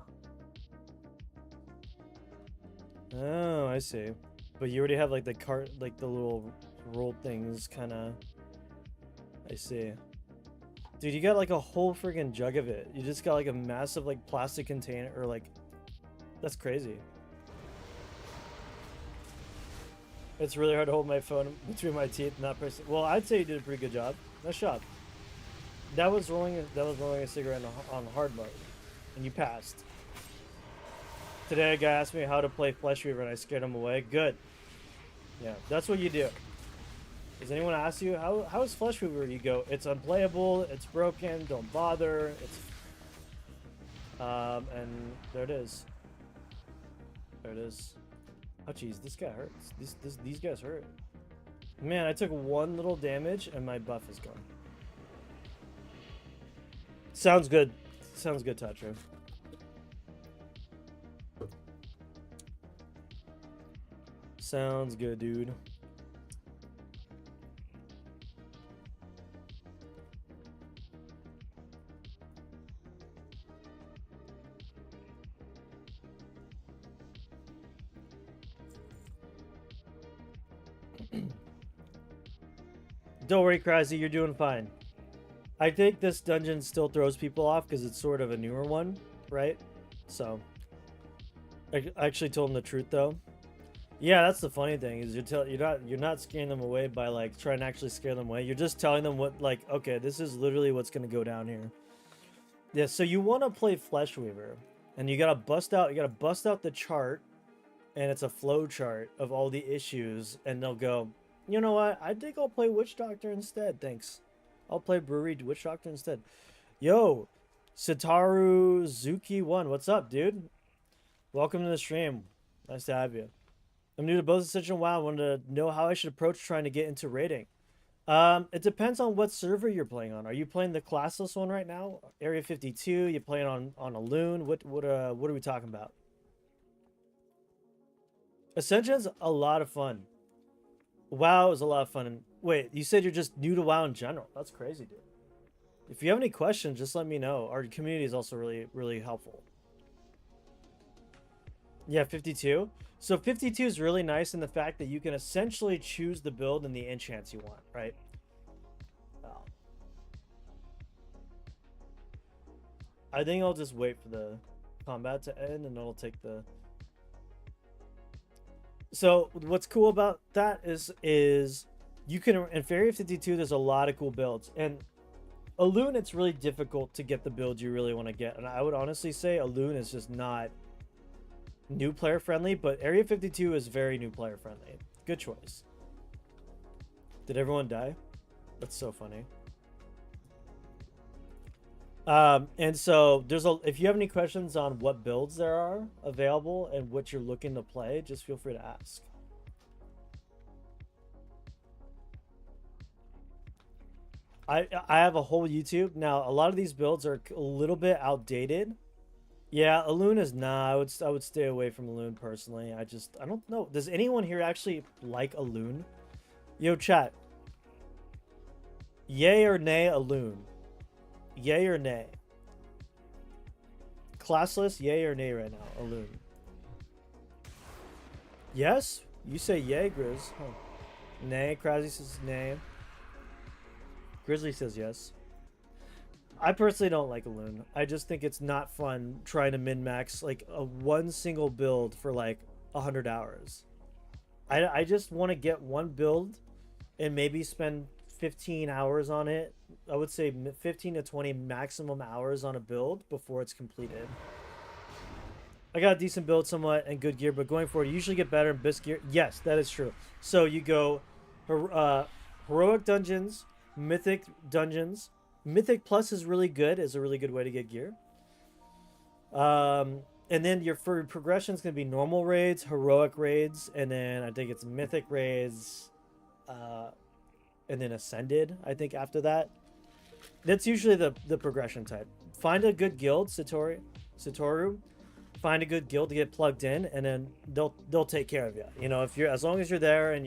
[SPEAKER 1] Oh, I see. But you already have like the cart, like the little rolled things, kind of. I see. Dude, you got like a whole friggin' jug of it. You just got like a massive like plastic container, or like, that's crazy. It's really hard to hold my phone between my teeth, not pressing. Well, I'd say you did a pretty good job. Nice job. That was rolling a cigarette on hard mode, and you passed. Today, a guy asked me how to play Flesh Weaver, and I scared him away. Good. Yeah, that's what you do. Does anyone ask you how is Flesh Weaver? You go, it's unplayable, it's broken, don't bother. It's and there it is. There it is. Oh jeez, this guy hurts. These guys hurt. Man, I took 1 little damage and my buff is gone. Sounds good. Sounds good, Tatro. Sounds good, dude. Don't worry, Krasy, you're doing fine. I think this dungeon still throws people off because it's sort of a newer one, right? So, I actually told them the truth though. Yeah, that's the funny thing is you're not scaring them away by like trying to actually scare them away. You're just telling them what, like, okay, this is literally what's gonna go down here. Yeah, so you want to play Flesh Weaver, and you gotta bust out the chart and it's a flow chart of all the issues, and they'll go, you know what? I think I'll play Witch Doctor instead. Thanks. I'll play Brewery Witch Doctor instead. Yo, Sitaru Zuki 1, what's up, dude? Welcome to the stream. Nice to have you. I'm new to both Ascension and WoW. I wanted to know how I should approach trying to get into raiding. It depends on what server you're playing on. Are you playing the classless one right now? Area 52? You playing on a loon? What are we talking about? Ascension's a lot of fun. WoW is a lot of fun. And wait, you said you're just new to WoW in general. That's crazy, dude. If you have any questions, just let me know. Our community is also really, really helpful. Yeah, 52. So 52 is really nice in the fact that you can essentially choose the build and the enchants you want, right? I think I'll just wait for the combat to end and it'll take the... So what's cool about that is you can, in Area 52, there's a lot of cool builds. And a loon, it's really difficult to get the build you really want to get. And I would honestly say a loon is just not new player friendly, but Area 52 is very new player friendly. Good choice. Did everyone die? That's so funny. And so if you have any questions on what builds there are available and what you're looking to play, just feel free to ask. I have a whole YouTube. Now, a lot of these builds are a little bit outdated. Yeah, Elune is I would stay away from Elune personally. I don't know. Does anyone here actually like Elune? Yo, chat. Yay or nay Elune? Yay or nay? Classless, yay or nay right now? Elune. Yes? You say yay, Grizz. Huh. Nay. Krasy says nay. Grizzly says yes. I personally don't like Elune. I just think it's not fun trying to min-max like one single build for like 100 hours. I just want to get one build and maybe spend 15 hours on it. I would say 15 to 20 maximum hours on a build before it's completed. I got a decent build somewhat and good gear, but going forward, you usually get better in best gear. Yes, that is true. So you go heroic dungeons, mythic dungeons. Mythic Plus is really good, is a really good way to get gear. And then your progression is going to be normal raids, heroic raids, and then I think it's mythic raids, and then ascended, I think, after that. That's usually the progression type. Find a good guild, Satoru. Find a good guild to get plugged in, and then they'll take care of you. You know, as long as you're there and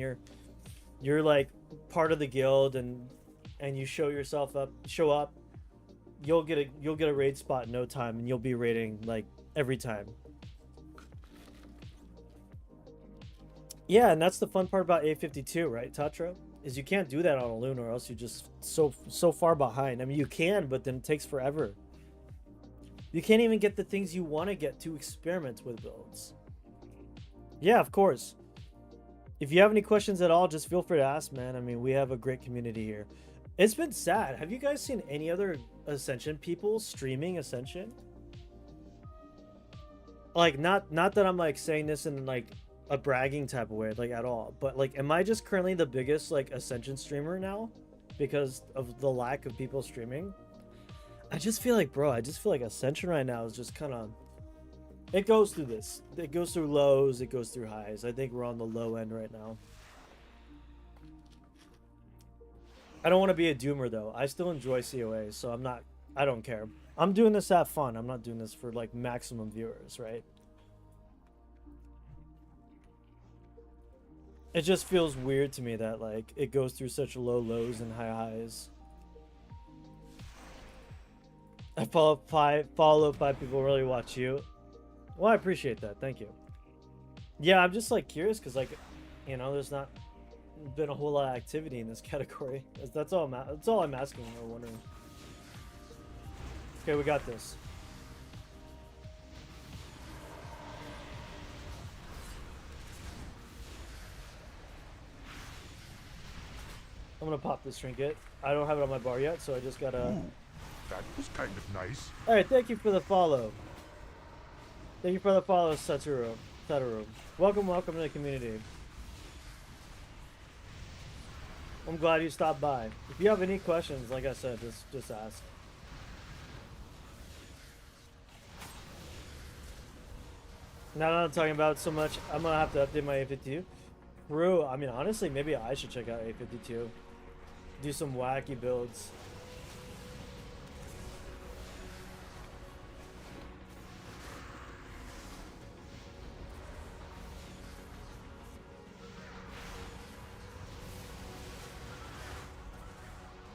[SPEAKER 1] you're like part of the guild and you show up, you'll get a raid spot in no time, and you'll be raiding like every time. Yeah, and that's the fun part about A52, right, Tatra? Is you can't do that on a loon, or else you're just so far behind. I mean, you can, but then it takes forever. You can't even get the things you want to get to experiment with builds. Yeah, of course. If you have any questions at all, just feel free to ask, man. I mean, we have a great community here. It's been sad. Have you guys seen any other Ascension people streaming Ascension? Like, not that I'm like saying this in like a bragging type of way, like at all, but like, am I just currently the biggest like Ascension streamer now because of the lack of people streaming? I just feel like, bro, Ascension right now is just kind of, it goes through this. It goes through lows, it goes through highs. I think we're on the low end right now. I don't want to be a doomer though. I still enjoy COA, so I don't care. I'm doing this to have fun. I'm not doing this for like maximum viewers, right? It just feels weird to me that like it goes through such low lows and high highs. I follow five people really watch you. Well, I appreciate that. Thank you. Yeah, I'm just like curious because like, you know, there's not been a whole lot of activity in this category. That's all I'm asking or wondering. Okay, we got this. I'm gonna pop this trinket. I don't have it on my bar yet, so I just gotta...
[SPEAKER 3] Ooh, that was kind of nice.
[SPEAKER 1] Alright, thank you for the follow. Thank you for the follow, Satoru. Tataru. Welcome to the community. I'm glad you stopped by. If you have any questions, like I said, just ask. Now that I'm talking about it so much, I'm gonna have to update my A52. Bro, I mean, honestly, maybe I should check out A52. Do some wacky builds.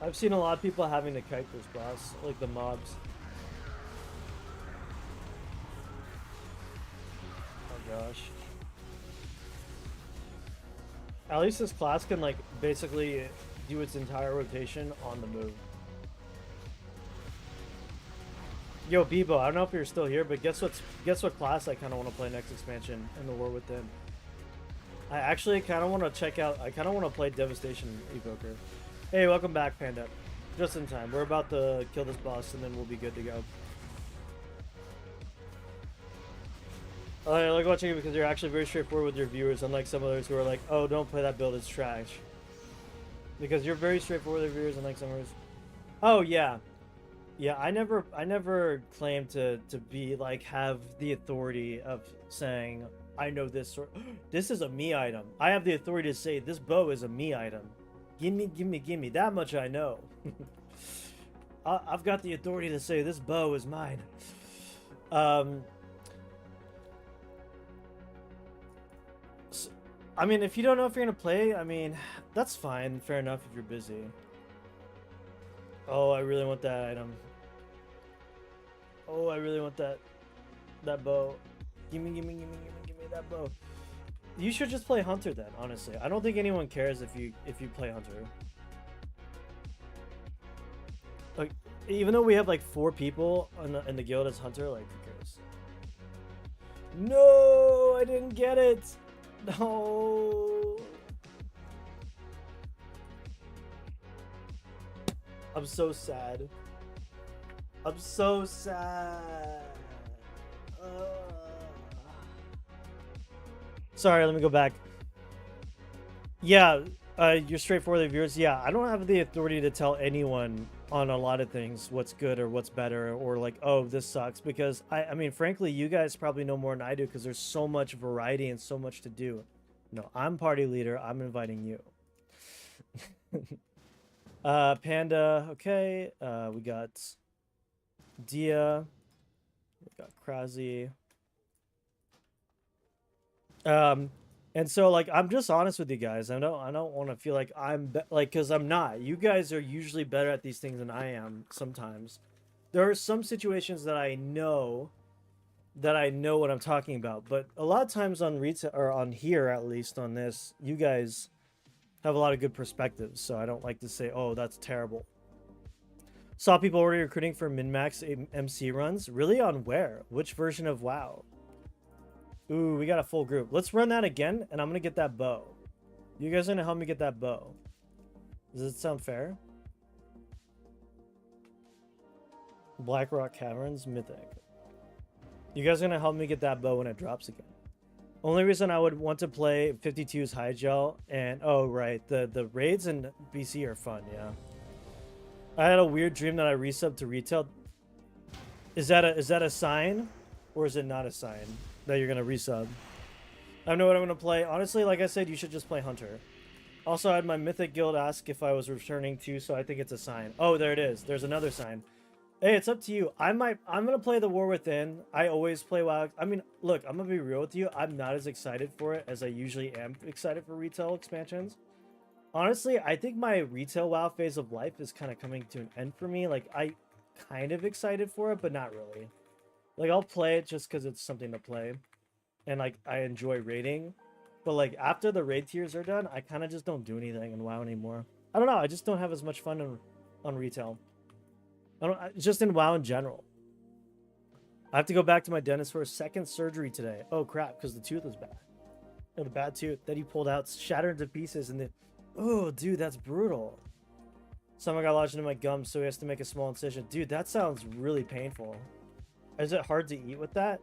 [SPEAKER 1] I've seen a lot of people having to kite this boss, like the mobs. Oh gosh. At least this class can like basically do its entire rotation on the move. Yo, Bebo, I don't know if you're still here, but guess what class I kind of want to play next expansion in the War Within. I actually kind of want to check out. I kind of want to play Devastation Evoker. Hey, welcome back, Panda. Just in time. We're about to kill this boss, and then we'll be good to go. I like watching it because you're actually very straightforward with your viewers, unlike some others who are like, "Oh, don't play that build; it's trash." Because you're very straightforward with your viewers, unlike some others. Oh yeah, yeah. I never claimed to be like have the authority of saying I know this or this is a me item. I have the authority to say this bow is a me item. Gimme. That much I know. I've got the authority to say this bow is mine. I mean, if you don't know if you're gonna play, I mean, that's fine. Fair enough if you're busy. Oh, I really want that item. Oh, I really want that bow. Gimme that bow. You should just play Hunter then, honestly. I don't think anyone cares if you play Hunter. Like, even though we have like 4 people in the guild as Hunter, like, who cares? No, I didn't get it. No. I'm so sad. I'm so sad. Sorry, let me go back. Yeah, you're straightforward viewers. Yeah, I don't have the authority to tell anyone on a lot of things what's good or what's better or like, oh, this sucks, because I mean, frankly, you guys probably know more than I do because there's so much variety and so much to do. No, I'm party leader. I'm inviting you. Panda, okay. We got Dia. We got Krazy. And so like I'm just honest with you guys. I don't want to feel like I'm because I'm not. You guys are usually better at these things than I am sometimes. There are some situations that I know what I'm talking about, but a lot of times on retail or on here, at least on this, you guys have a lot of good perspectives, so I don't like to say, oh, that's terrible. Saw people already recruiting for min-max MC runs. Really? On where? Which version of WoW? Ooh, we got a full group. Let's run that again, and I'm gonna get that bow. You guys are gonna help me get that bow. Does it sound fair? Blackrock Caverns, Mythic. You guys are gonna help me get that bow when it drops again. Only reason I would want to play 52's High Gel and oh right, the raids in BC are fun, yeah. I had a weird dream that I resubbed to retail. Is that a sign, or is it not a sign that you're gonna resub? I don't know what I'm gonna play. Honestly, like I said, you should just play Hunter. Also, I had my Mythic Guild ask if I was returning too, so I think it's a sign. Oh, there it is. There's another sign. Hey, it's up to you. I'm gonna play the War Within. I always play WoW. I mean, look, I'm gonna be real with you. I'm not as excited for it as I usually am excited for retail expansions. Honestly, I think my retail WoW phase of life is kind of coming to an end for me. Like, I kind of excited for it, but not really. Like, I'll play it just because it's something to play. And, like, I enjoy raiding. But, like, after the raid tiers are done, I kind of just don't do anything in WoW anymore. I don't know. I just don't have as much fun on retail. Just in WoW in general. I have to go back to my dentist for a second surgery today. Oh, crap, because the tooth was bad. Oh, the bad tooth that he pulled out, shattered into pieces, and then... Oh, dude, that's brutal. Someone got lodged into my gums, so he has to make a small incision. Dude, that sounds really painful. Is it hard to eat with that?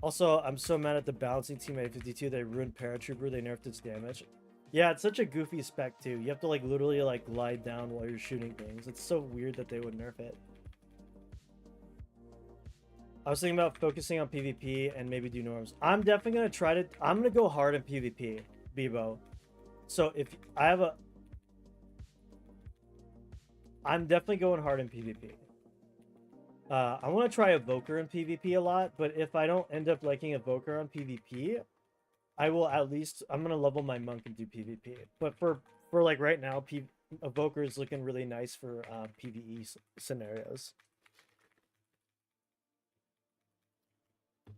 [SPEAKER 1] Also, I'm so mad at the balancing team at 52. They ruined Paratrooper. They nerfed its damage. Yeah, it's such a goofy spec too. You have to like literally like lie down while you're shooting things. It's so weird that they would nerf it. I was thinking about focusing on PvP and maybe do norms. I'm definitely gonna try to. I'm gonna go hard in PvP, Bebo. So if I have a, I'm definitely going hard in PvP. I want to try Evoker in PvP a lot, but if I don't end up liking Evoker on PvP, I will at least, I'm gonna level my monk and do PvP. But for like right now, Evoker is looking really nice for PvE scenarios.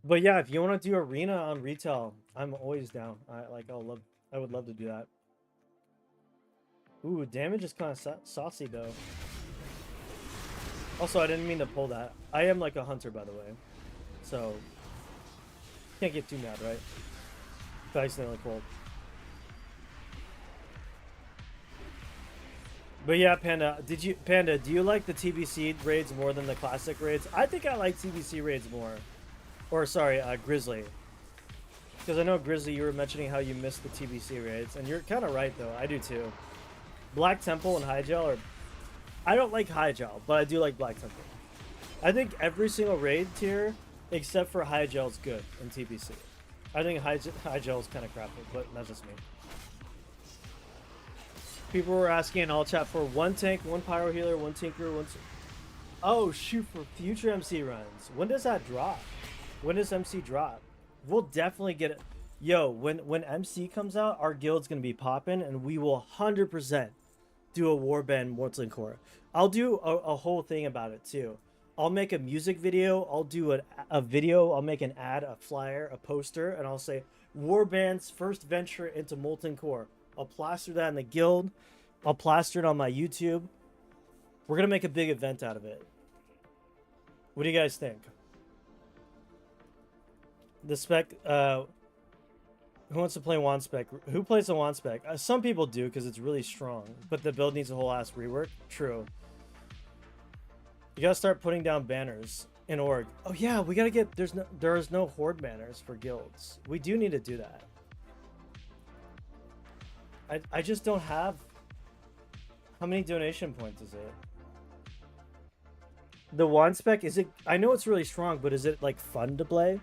[SPEAKER 1] But yeah, if you want to do arena on retail, I'm always down. I would love to do that. Ooh, damage is kind of saucy though. Also, I didn't mean to pull that. I am like a hunter, by the way. So, can't get too mad, right? If I accidentally pulled. But yeah, Panda, do you like the TBC raids more than the classic raids? I think I like TBC raids more. Or, sorry, Grizzly. Because I know, Grizzly, you were mentioning how you missed the TBC raids. And you're kind of right, though. I do, too. Black Temple and High Gel are... I don't like High Gel, but I do like Black Temple. I think every single raid tier, except for High Gel, is good in TBC. I think High Gel is kind of crappy, but that's just me. People were asking in all chat for one tank, one pyro healer, one tinker, one... Oh, shoot, for future MC runs. When does that drop? When does MC drop? We'll definitely get it. Yo, when MC comes out, our guild's going to be popping, and we will 100% do a warband Mortal Core. I'll do a whole thing about it, too. I'll make a music video. I'll do a video. I'll make an ad, a flyer, a poster, and I'll say, Warband's first venture into Molten Core. I'll plaster that in the guild. I'll plaster it on my YouTube. We're going to make a big event out of it. What do you guys think? The spec, who wants to play Wand spec? Who plays the Wand spec? Some people do because it's really strong, but the build needs a whole ass rework. True. You gotta start putting down banners in org. Oh yeah, we gotta get, there's no horde banners for guilds. We do need to do that. I just don't have, how many donation points is it? The Wand spec, is it, I know it's really strong, but is it like fun to play?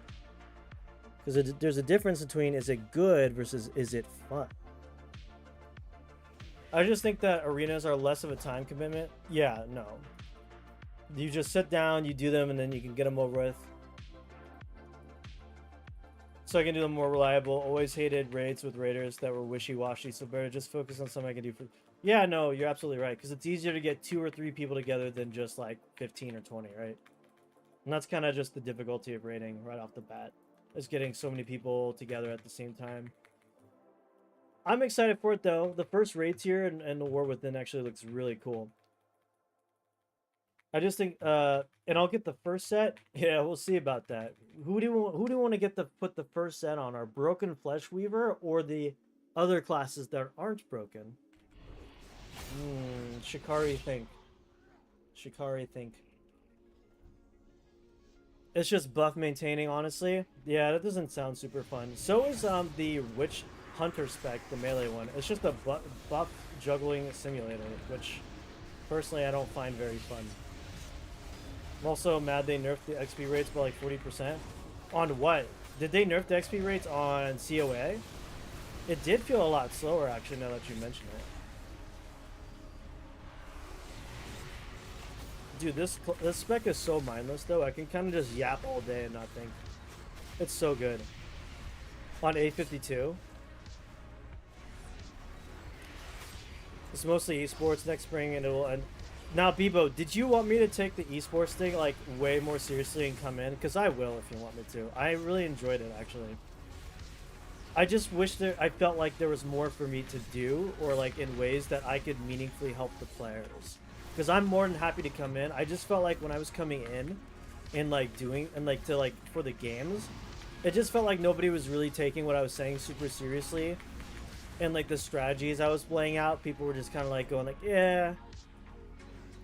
[SPEAKER 1] Because there's a difference between is it good versus is it fun. I just think that arenas are less of a time commitment. Yeah, no. You just sit down, you do them, and then you can get them over with. So I can do them more reliable. Always hated raids with raiders that were wishy-washy, so better just focus on something I can do for... Yeah, no, you're absolutely right, because it's easier to get 2 or 3 people together than just like 15 or 20, right? And that's kind of just the difficulty of raiding right off the bat, is getting so many people together at the same time. I'm excited for it, though. The first raid tier and the War Within actually looks really cool. I just think, and I'll get the first set. Yeah, we'll see about that. Who do you want to put the first set on? Our Broken Flesh Weaver or the other classes that aren't broken? Shikari think. It's just buff maintaining, honestly. Yeah, that doesn't sound super fun. So is the Witch Hunter spec, the melee one. It's just a buff juggling simulator, which personally I don't find very fun. I'm also mad they nerfed the XP rates by like 40%. On what? Did they nerf the XP rates on COA? It did feel a lot slower, actually, now that you mention it. Dude, this spec is so mindless, though. I can kind of just yap all day and not think. It's so good. On A52. It's mostly esports next spring, and it'll end. Now, Bebo, did you want me to take the esports thing like way more seriously and come in? Because I will if you want me to. I really enjoyed it, actually. I just wish I felt like there was more for me to do, or like in ways that I could meaningfully help the players. Because I'm more than happy to come in. I just felt like when I was coming in and like doing and like to like for the games, it just felt like nobody was really taking what I was saying super seriously. And like the strategies I was playing out, people were just kind of like going like, yeah.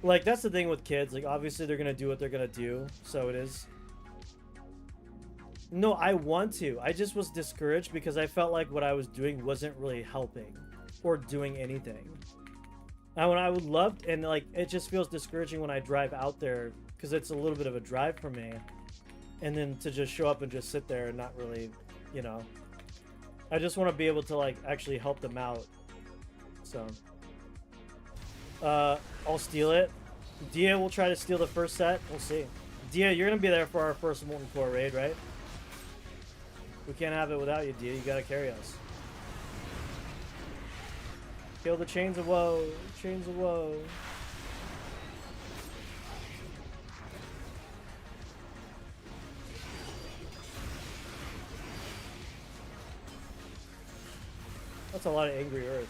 [SPEAKER 1] Like, that's the thing with kids. Like, obviously, they're going to do what they're going to do. So it is. No, I want to. I just was discouraged because I felt like what I was doing wasn't really helping or doing anything. And when I would love, and like, it just feels discouraging when I drive out there because it's a little bit of a drive for me. And then to just show up and just sit there and not really, you know. I just want to be able to like actually help them out. So, I'll steal it. Dia will try to steal the first set. We'll see. Dia, you're gonna be there for our first Molten Core raid, right? We can't have it without you, Dia. You gotta carry us. Kill the Chains of Woe. Chains of Woe. That's a lot of angry earth.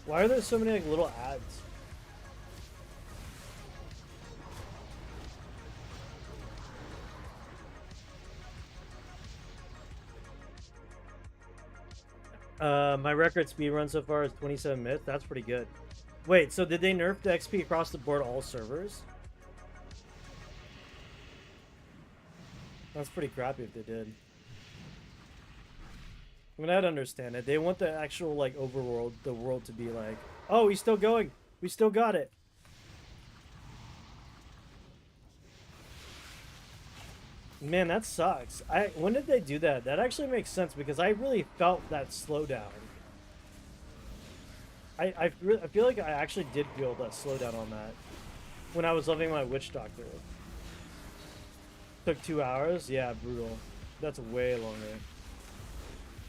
[SPEAKER 1] Why are there so many like little ads? My record speed run so far is 27 minutes. That's pretty good. Wait, so did they nerf the XP across the board all servers? That's pretty crappy if they did. I mean, I'd understand it. They want the actual, like, overworld, the world to be like, oh, he's still going. We still got it. Man, that sucks. When did they do that? That actually makes sense because I really felt that slowdown. I feel like I actually did feel that slowdown on that when I was loving my Witch Doctor. Took 2 hours? Yeah, brutal. That's way longer.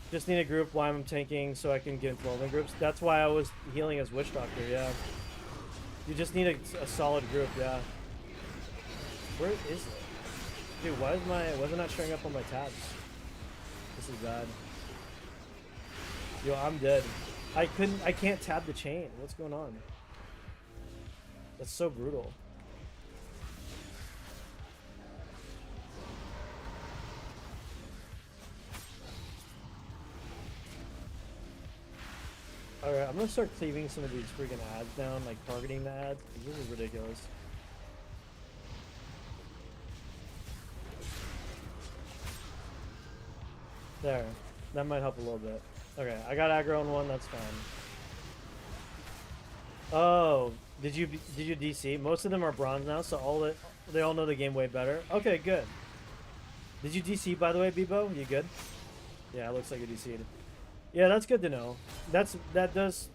[SPEAKER 1] Just need a group while I'm tanking so I can get into welding groups. That's why I was healing as Witch Doctor, yeah. You just need a solid group, yeah. Where is it? Dude, why is it not showing up on my tabs? This is bad. Yo, I'm dead. I can't tab the chain. What's going on? That's so brutal. Alright, I'm gonna start cleaving some of these freaking ads down, like targeting the ads. This is ridiculous. There. That might help a little bit. Okay, I got aggro on one, that's fine. Oh, did you DC? Most of them are bronze now, so they all know the game way better. Okay, good. Did you DC, by the way, Bebo? You good? Yeah, it looks like you DC'd. Yeah, that's good to know. That does...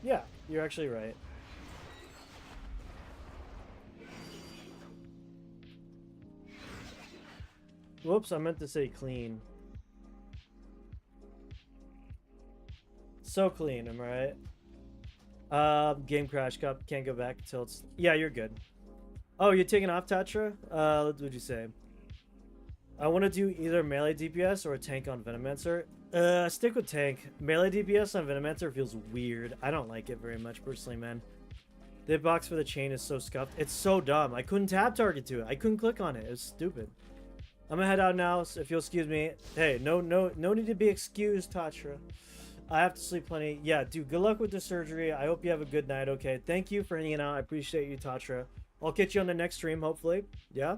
[SPEAKER 1] Yeah, you're actually right. Whoops, I meant to say clean. So clean, am I right? Game crash, can't go back until it's... Yeah, you're good. Oh, you're taking off, Tatra? What would you say? I want to do either melee DPS or a tank on Venomancer. Stick with tank. Melee DPS on Venomancer feels weird. I don't like it very much, personally, man. The hitbox for the chain is so scuffed. It's so dumb. I couldn't tab target to it. I couldn't click on it. It was stupid. I'm gonna head out now, so if you'll excuse me. Hey, no need to be excused, Tatra. I have to sleep plenty. Yeah, dude, good luck with the surgery. I hope you have a good night, okay? Thank you for hanging out. I appreciate you, Tatra. I'll catch you on the next stream, hopefully. Yeah?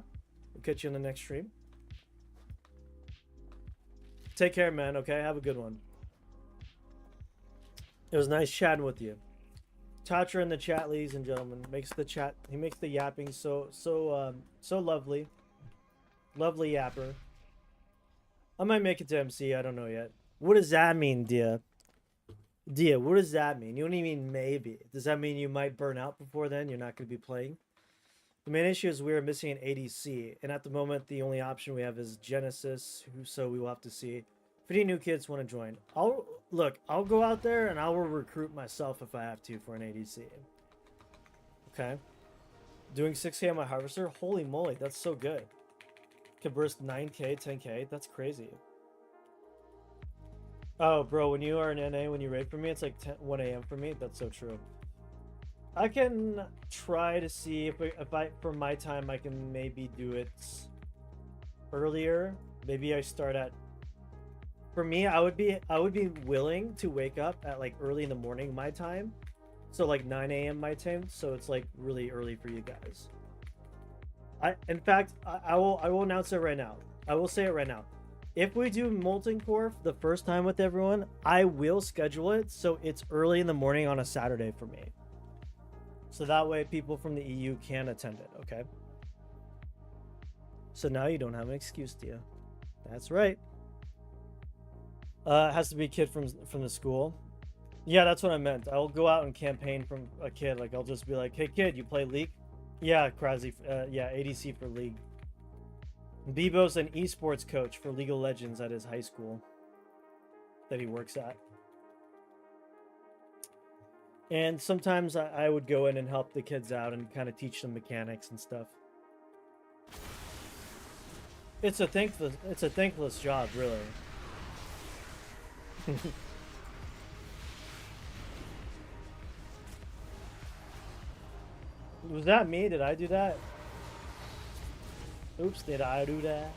[SPEAKER 1] We'll catch you on the next stream. Take care, man, okay? Have a good one. It was nice chatting with you. Tatra in the chat, ladies and gentlemen, makes the chat, he makes the yapping so lovely. Lovely yapper. I might make it to MC, I don't know yet. What does that mean, Dia? Dia, what does that mean? You don't even mean maybe. Does that mean you might burn out before then? You're not going to be playing? The main issue is we're missing an ADC, and at the moment, the only option we have is Genesis, so we will have to see if any new kids want to join. I'll go out there and I will recruit myself if I have to for an ADC. Okay. Doing 6K on my Harvester? Holy moly, that's so good. Can burst 9K, 10K? That's crazy. Oh, bro, when you are in NA, when you raid for me, it's like 1 a.m. for me. That's so true. I can try to see if I for my time I can maybe do it earlier. Maybe I start at. For me, I would be willing to wake up at like early in the morning my time, So like 9 a.m. my time. So it's like really early for you guys. In fact, I will announce it right now. I will say it right now. If we do Molten Core the first time with everyone, I will schedule it so it's early in the morning on a Saturday for me. So that way people from the EU can attend it, okay? So now you don't have an excuse, Dia. That's right. It has to be a kid from the school. Yeah, that's what I meant. I'll go out and campaign from a kid. Like, I'll just be like, hey, kid, you play League? Yeah, Krasy. Yeah, ADC for League. Bebo's an esports coach for League of Legends at his high school that he works at. And sometimes I would go in and help the kids out and kind of teach them mechanics and stuff. It's a thankless job, really. Was that me? Did I do that? Oops, did I do that?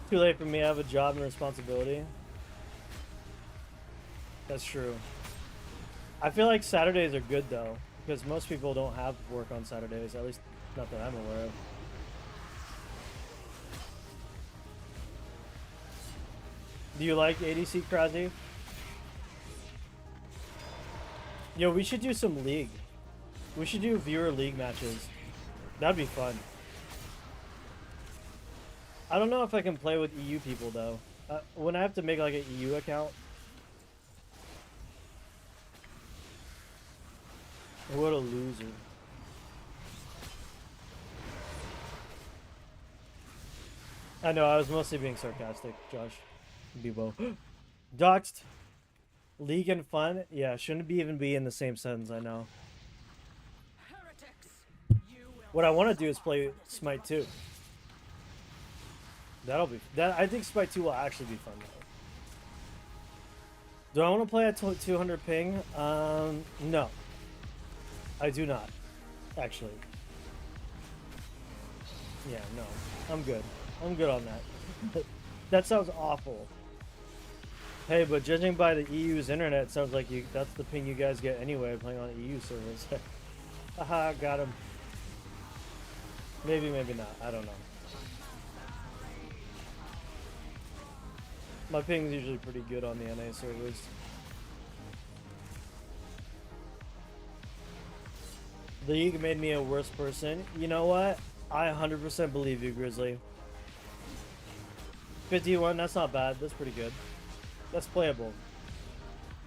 [SPEAKER 1] Too late for me. I have a job and responsibility. That's true. I feel like Saturdays are good though, because most people don't have work on Saturdays, at least not that I'm aware of. Do you like ADC, Krasy? Yo, we should do some League. We should do viewer League matches. That'd be fun. I don't know if I can play with EU people though. When I have to make like an EU account. What a loser. I know, I was mostly being sarcastic, Josh. Bebo. Doxed. League and fun? Yeah, shouldn't even be in the same sentence, I know. What I want to do is play Smite 2. I think Smite 2 will actually be fun though. Do I want to play at 200 ping? No. I do not, actually. Yeah, no. I'm good. I'm good on that. That sounds awful. Hey, but judging by the EU's internet, it sounds like that's the ping you guys get anyway playing on EU servers. Haha, got him. Maybe, maybe not. I don't know. My ping's usually pretty good on the NA servers. League made me a worse person. You know what? I 100% believe you, Grizzly. 51, that's not bad. That's pretty good. That's playable.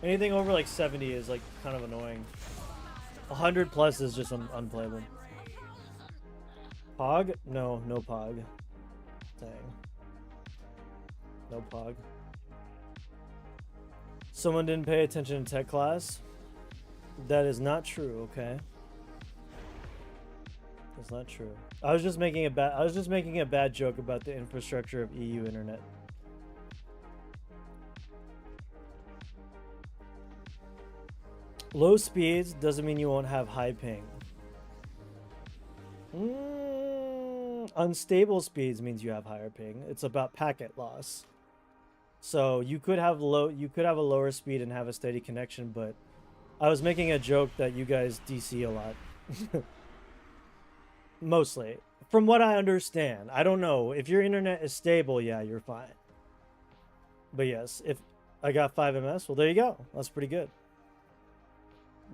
[SPEAKER 1] Anything over like 70 is like kind of annoying. 100 plus is just unplayable. Pog? No, no Pog. Dang. No Pog. Someone didn't pay attention in tech class? That is not true, okay? That's not true. I was just making a bad joke about the infrastructure of EU internet. Low speeds doesn't mean you won't have high ping. Unstable speeds means you have higher ping. It's about packet loss. So you could have a lower speed and have a steady connection, but I was making a joke that you guys DC a lot. Mostly. From what I understand. I don't know. If your internet is stable, yeah, you're fine. But yes, if I got 5 ms, well, there you go. That's pretty good.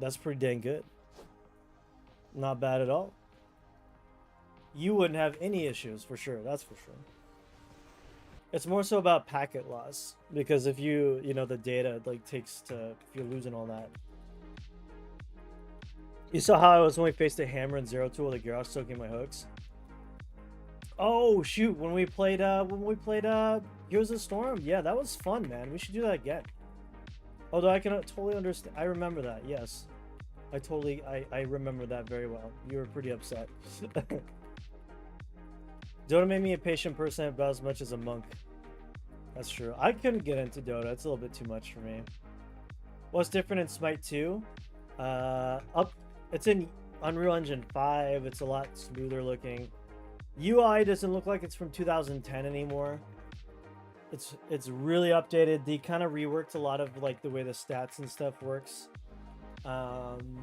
[SPEAKER 1] That's pretty dang good. Not bad at all. You wouldn't have any issues for sure. That's for sure. It's more so about packet loss, because if you know, the data like takes to, if you're losing all that. You saw how I was only faced a hammer and zero tool with a garage soaking my hooks. Oh shoot! When we played Heroes of Storm, yeah, that was fun, man. We should do that again. Although I can totally understand. I remember that. Yes, I remember that very well. You were pretty upset. Dota made me a patient person about as much as a monk. That's true. I couldn't get into Dota. It's a little bit too much for me. What's different in Smite 2? It's in Unreal Engine 5. It's a lot smoother looking. UI doesn't look like it's from 2010 anymore. It's really updated. They kind of reworked a lot of like the way the stats and stuff works. Um,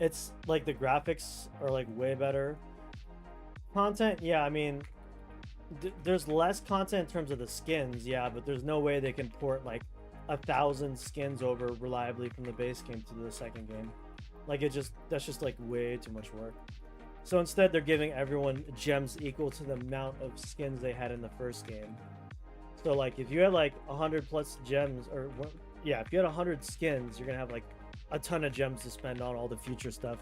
[SPEAKER 1] it's like the graphics are like way better. Content, yeah, I mean, there's less content in terms of the skins, yeah, but there's no way they can port like 1,000 skins over reliably from the base game to the second game. Like that's just like way too much work. So instead, they're giving everyone gems equal to the amount of skins they had in the first game. So like if you had like 100 plus gems, or yeah, if you had 100 skins, you're gonna have like a ton of gems to spend on all the future stuff.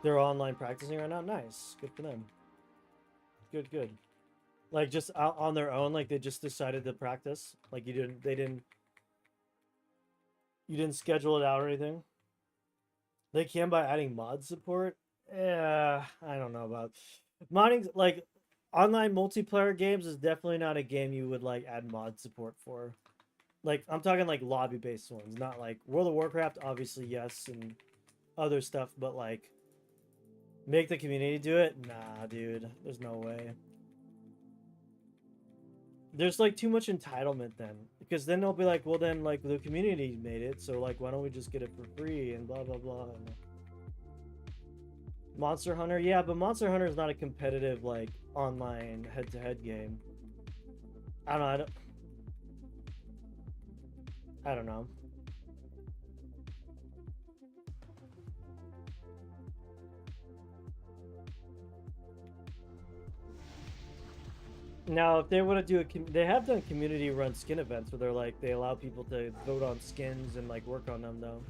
[SPEAKER 1] They're online practicing right now. Nice, good for them. Good. Like just out on their own, like they just decided to practice. Like you didn't schedule it out or anything. They can by adding mod support. Yeah, I don't know about modding. Like online multiplayer games is definitely not a game you would like add mod support for. Like I'm talking like lobby based ones, not like World of Warcraft. Obviously yes, and other stuff, but like make the community do it. Nah, dude, there's no way. There's like too much entitlement then, because then they'll be like, well then like the community made it, so like why don't we just get it for free and blah blah blah. Monster Hunter, yeah, but Monster Hunter is not a competitive like online head-to-head game. I don't know. Now, if they want to do they have done community-run skin events where they're like they allow people to vote on skins and like work on them though.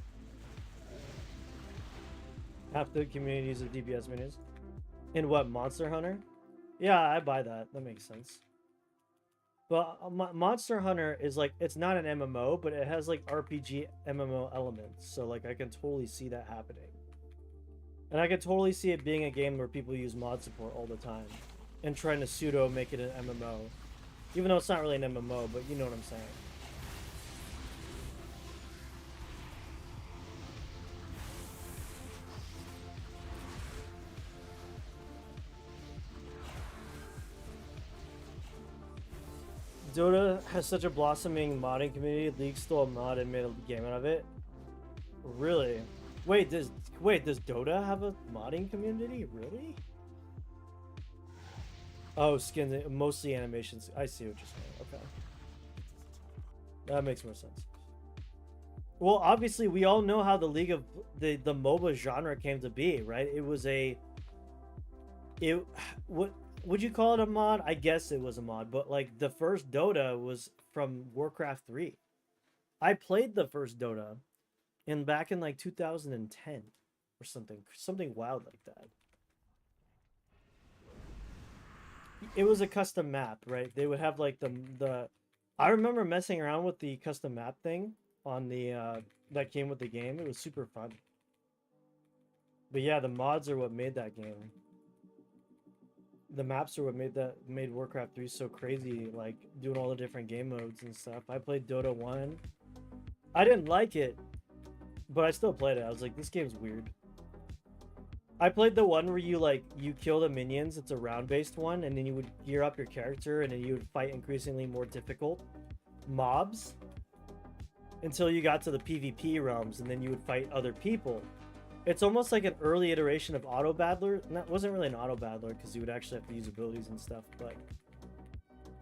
[SPEAKER 1] Half the communities of DPS minis. In what, Monster Hunter? Yeah, I buy that. That makes sense. But Monster Hunter is like, it's not an MMO, but it has like RPG MMO elements. So like I can totally see that happening. And I can totally see it being a game where people use mod support all the time and trying to pseudo make it an MMO. Even though it's not really an MMO, but you know what I'm saying. Dota has such a blossoming modding community. League stole a mod and made a game out of it. Really? Wait, does Dota have a modding community? Really? Oh, skins, mostly animations. I see what you're saying. Okay, that makes more sense. Well, obviously, we all know how the League of the MOBA genre came to be, right? What would you call it, a mod? I guess it was a mod, but like the first Dota was from Warcraft 3. I played the first Dota back in like 2010 or something wild like that. It was a custom map, right? They would have like the I remember messing around with the custom map thing on the that came with the game. It was super fun. But yeah, the mods are what made that game. The maps are what made Warcraft 3 so crazy, like doing all the different game modes and stuff. I played Dota 1. I didn't like it, but I still played it. I was like, this game's weird. I played the one where you kill the minions. It's a round-based one, and then you would gear up your character, and then you would fight increasingly more difficult mobs until you got to the PvP realms, and then you would fight other people. It's almost like an early iteration of Auto Battler. It wasn't really an Auto Battler because you would actually have to use abilities and stuff, but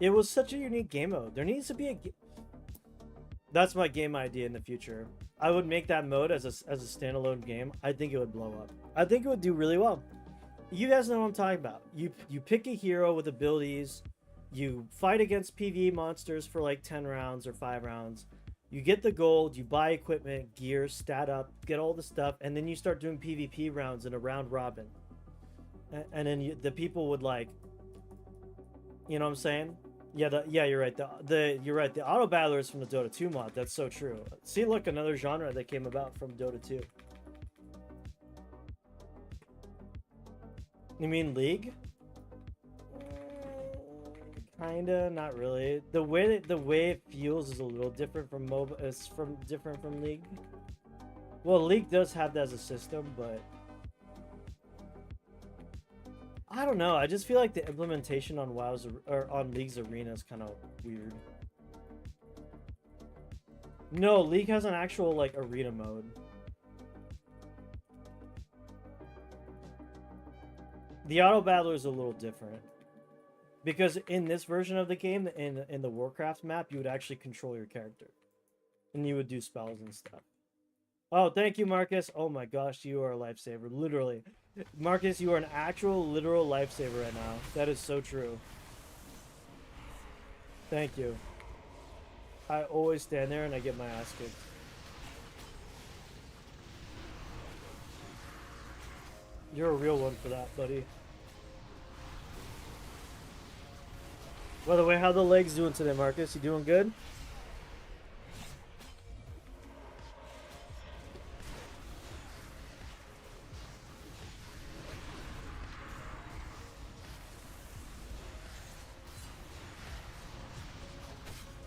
[SPEAKER 1] it was such a unique game mode. There needs to be That's my game idea in the future. I would make that mode as a standalone game. I think it would blow up. I think it would do really well. You guys know what I'm talking about. You pick a hero with abilities. You fight against PvE monsters for like 10 rounds or 5 rounds. You get the gold, you buy equipment, gear, stat up, get all the stuff, and then you start doing PvP rounds in a round robin. And then the people would like, you know what I'm saying? Yeah, you're right. You're right. The Auto Battler is from the Dota 2 mod. That's so true. See, look, another genre that came about from Dota 2. You mean League? Kinda, not really. The way it feels is a little different from MOBA. It's different from League. Well, League does have that as a system, but I don't know. I just feel like the implementation on WoW's or on League's arena is kind of weird. No, League has an actual like arena mode. The auto battler is a little different. Because in this version of the game, in the Warcraft map, you would actually control your character. And you would do spells and stuff. Oh, thank you, Marcus. Oh my gosh, you are a lifesaver. Literally. Marcus, you are an actual, literal lifesaver right now. That is so true. Thank you. I always stand there and I get my ass kicked. You're a real one for that, buddy. By the way, how the legs doing today, Marcus? You doing good?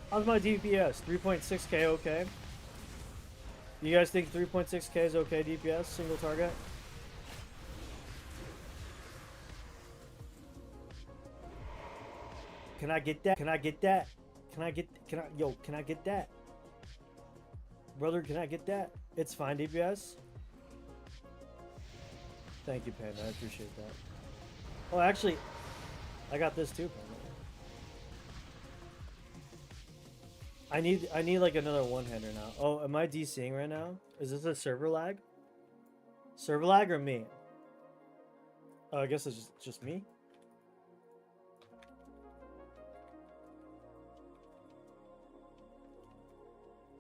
[SPEAKER 1] How's my DPS? 3.6k okay? You guys think 3.6k is okay DPS, single target? Can I get that? Can I get that? Can I get that? Brother, can I get that? It's fine, DPS. Thank you, Panda. I appreciate that. Oh, actually, I got this too, Panda. I need like another one-hander now. Oh, am I DCing right now? Is this a server lag? Server lag or me? Oh, I guess it's just me.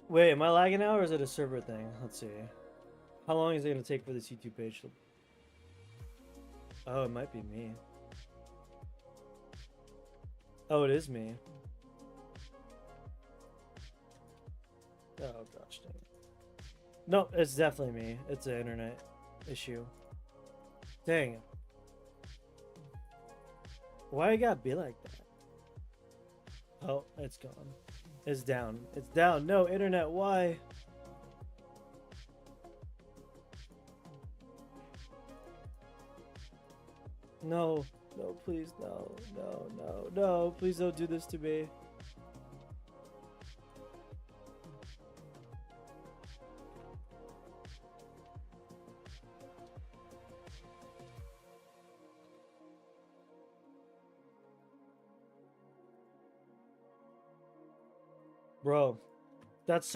[SPEAKER 1] Wait, am I lagging now or is it a server thing? Let's see. How long is it gonna take for this YouTube page to... Oh, it might be me. Oh, it is me. Oh gosh dang it. No, it's definitely me. It's an internet issue. Dang it. Why it gotta be like that? Oh, it's gone. It's down. It's down. No, internet, why? No. No, please, no. No, no, no. Please don't do this to me. Bro, that's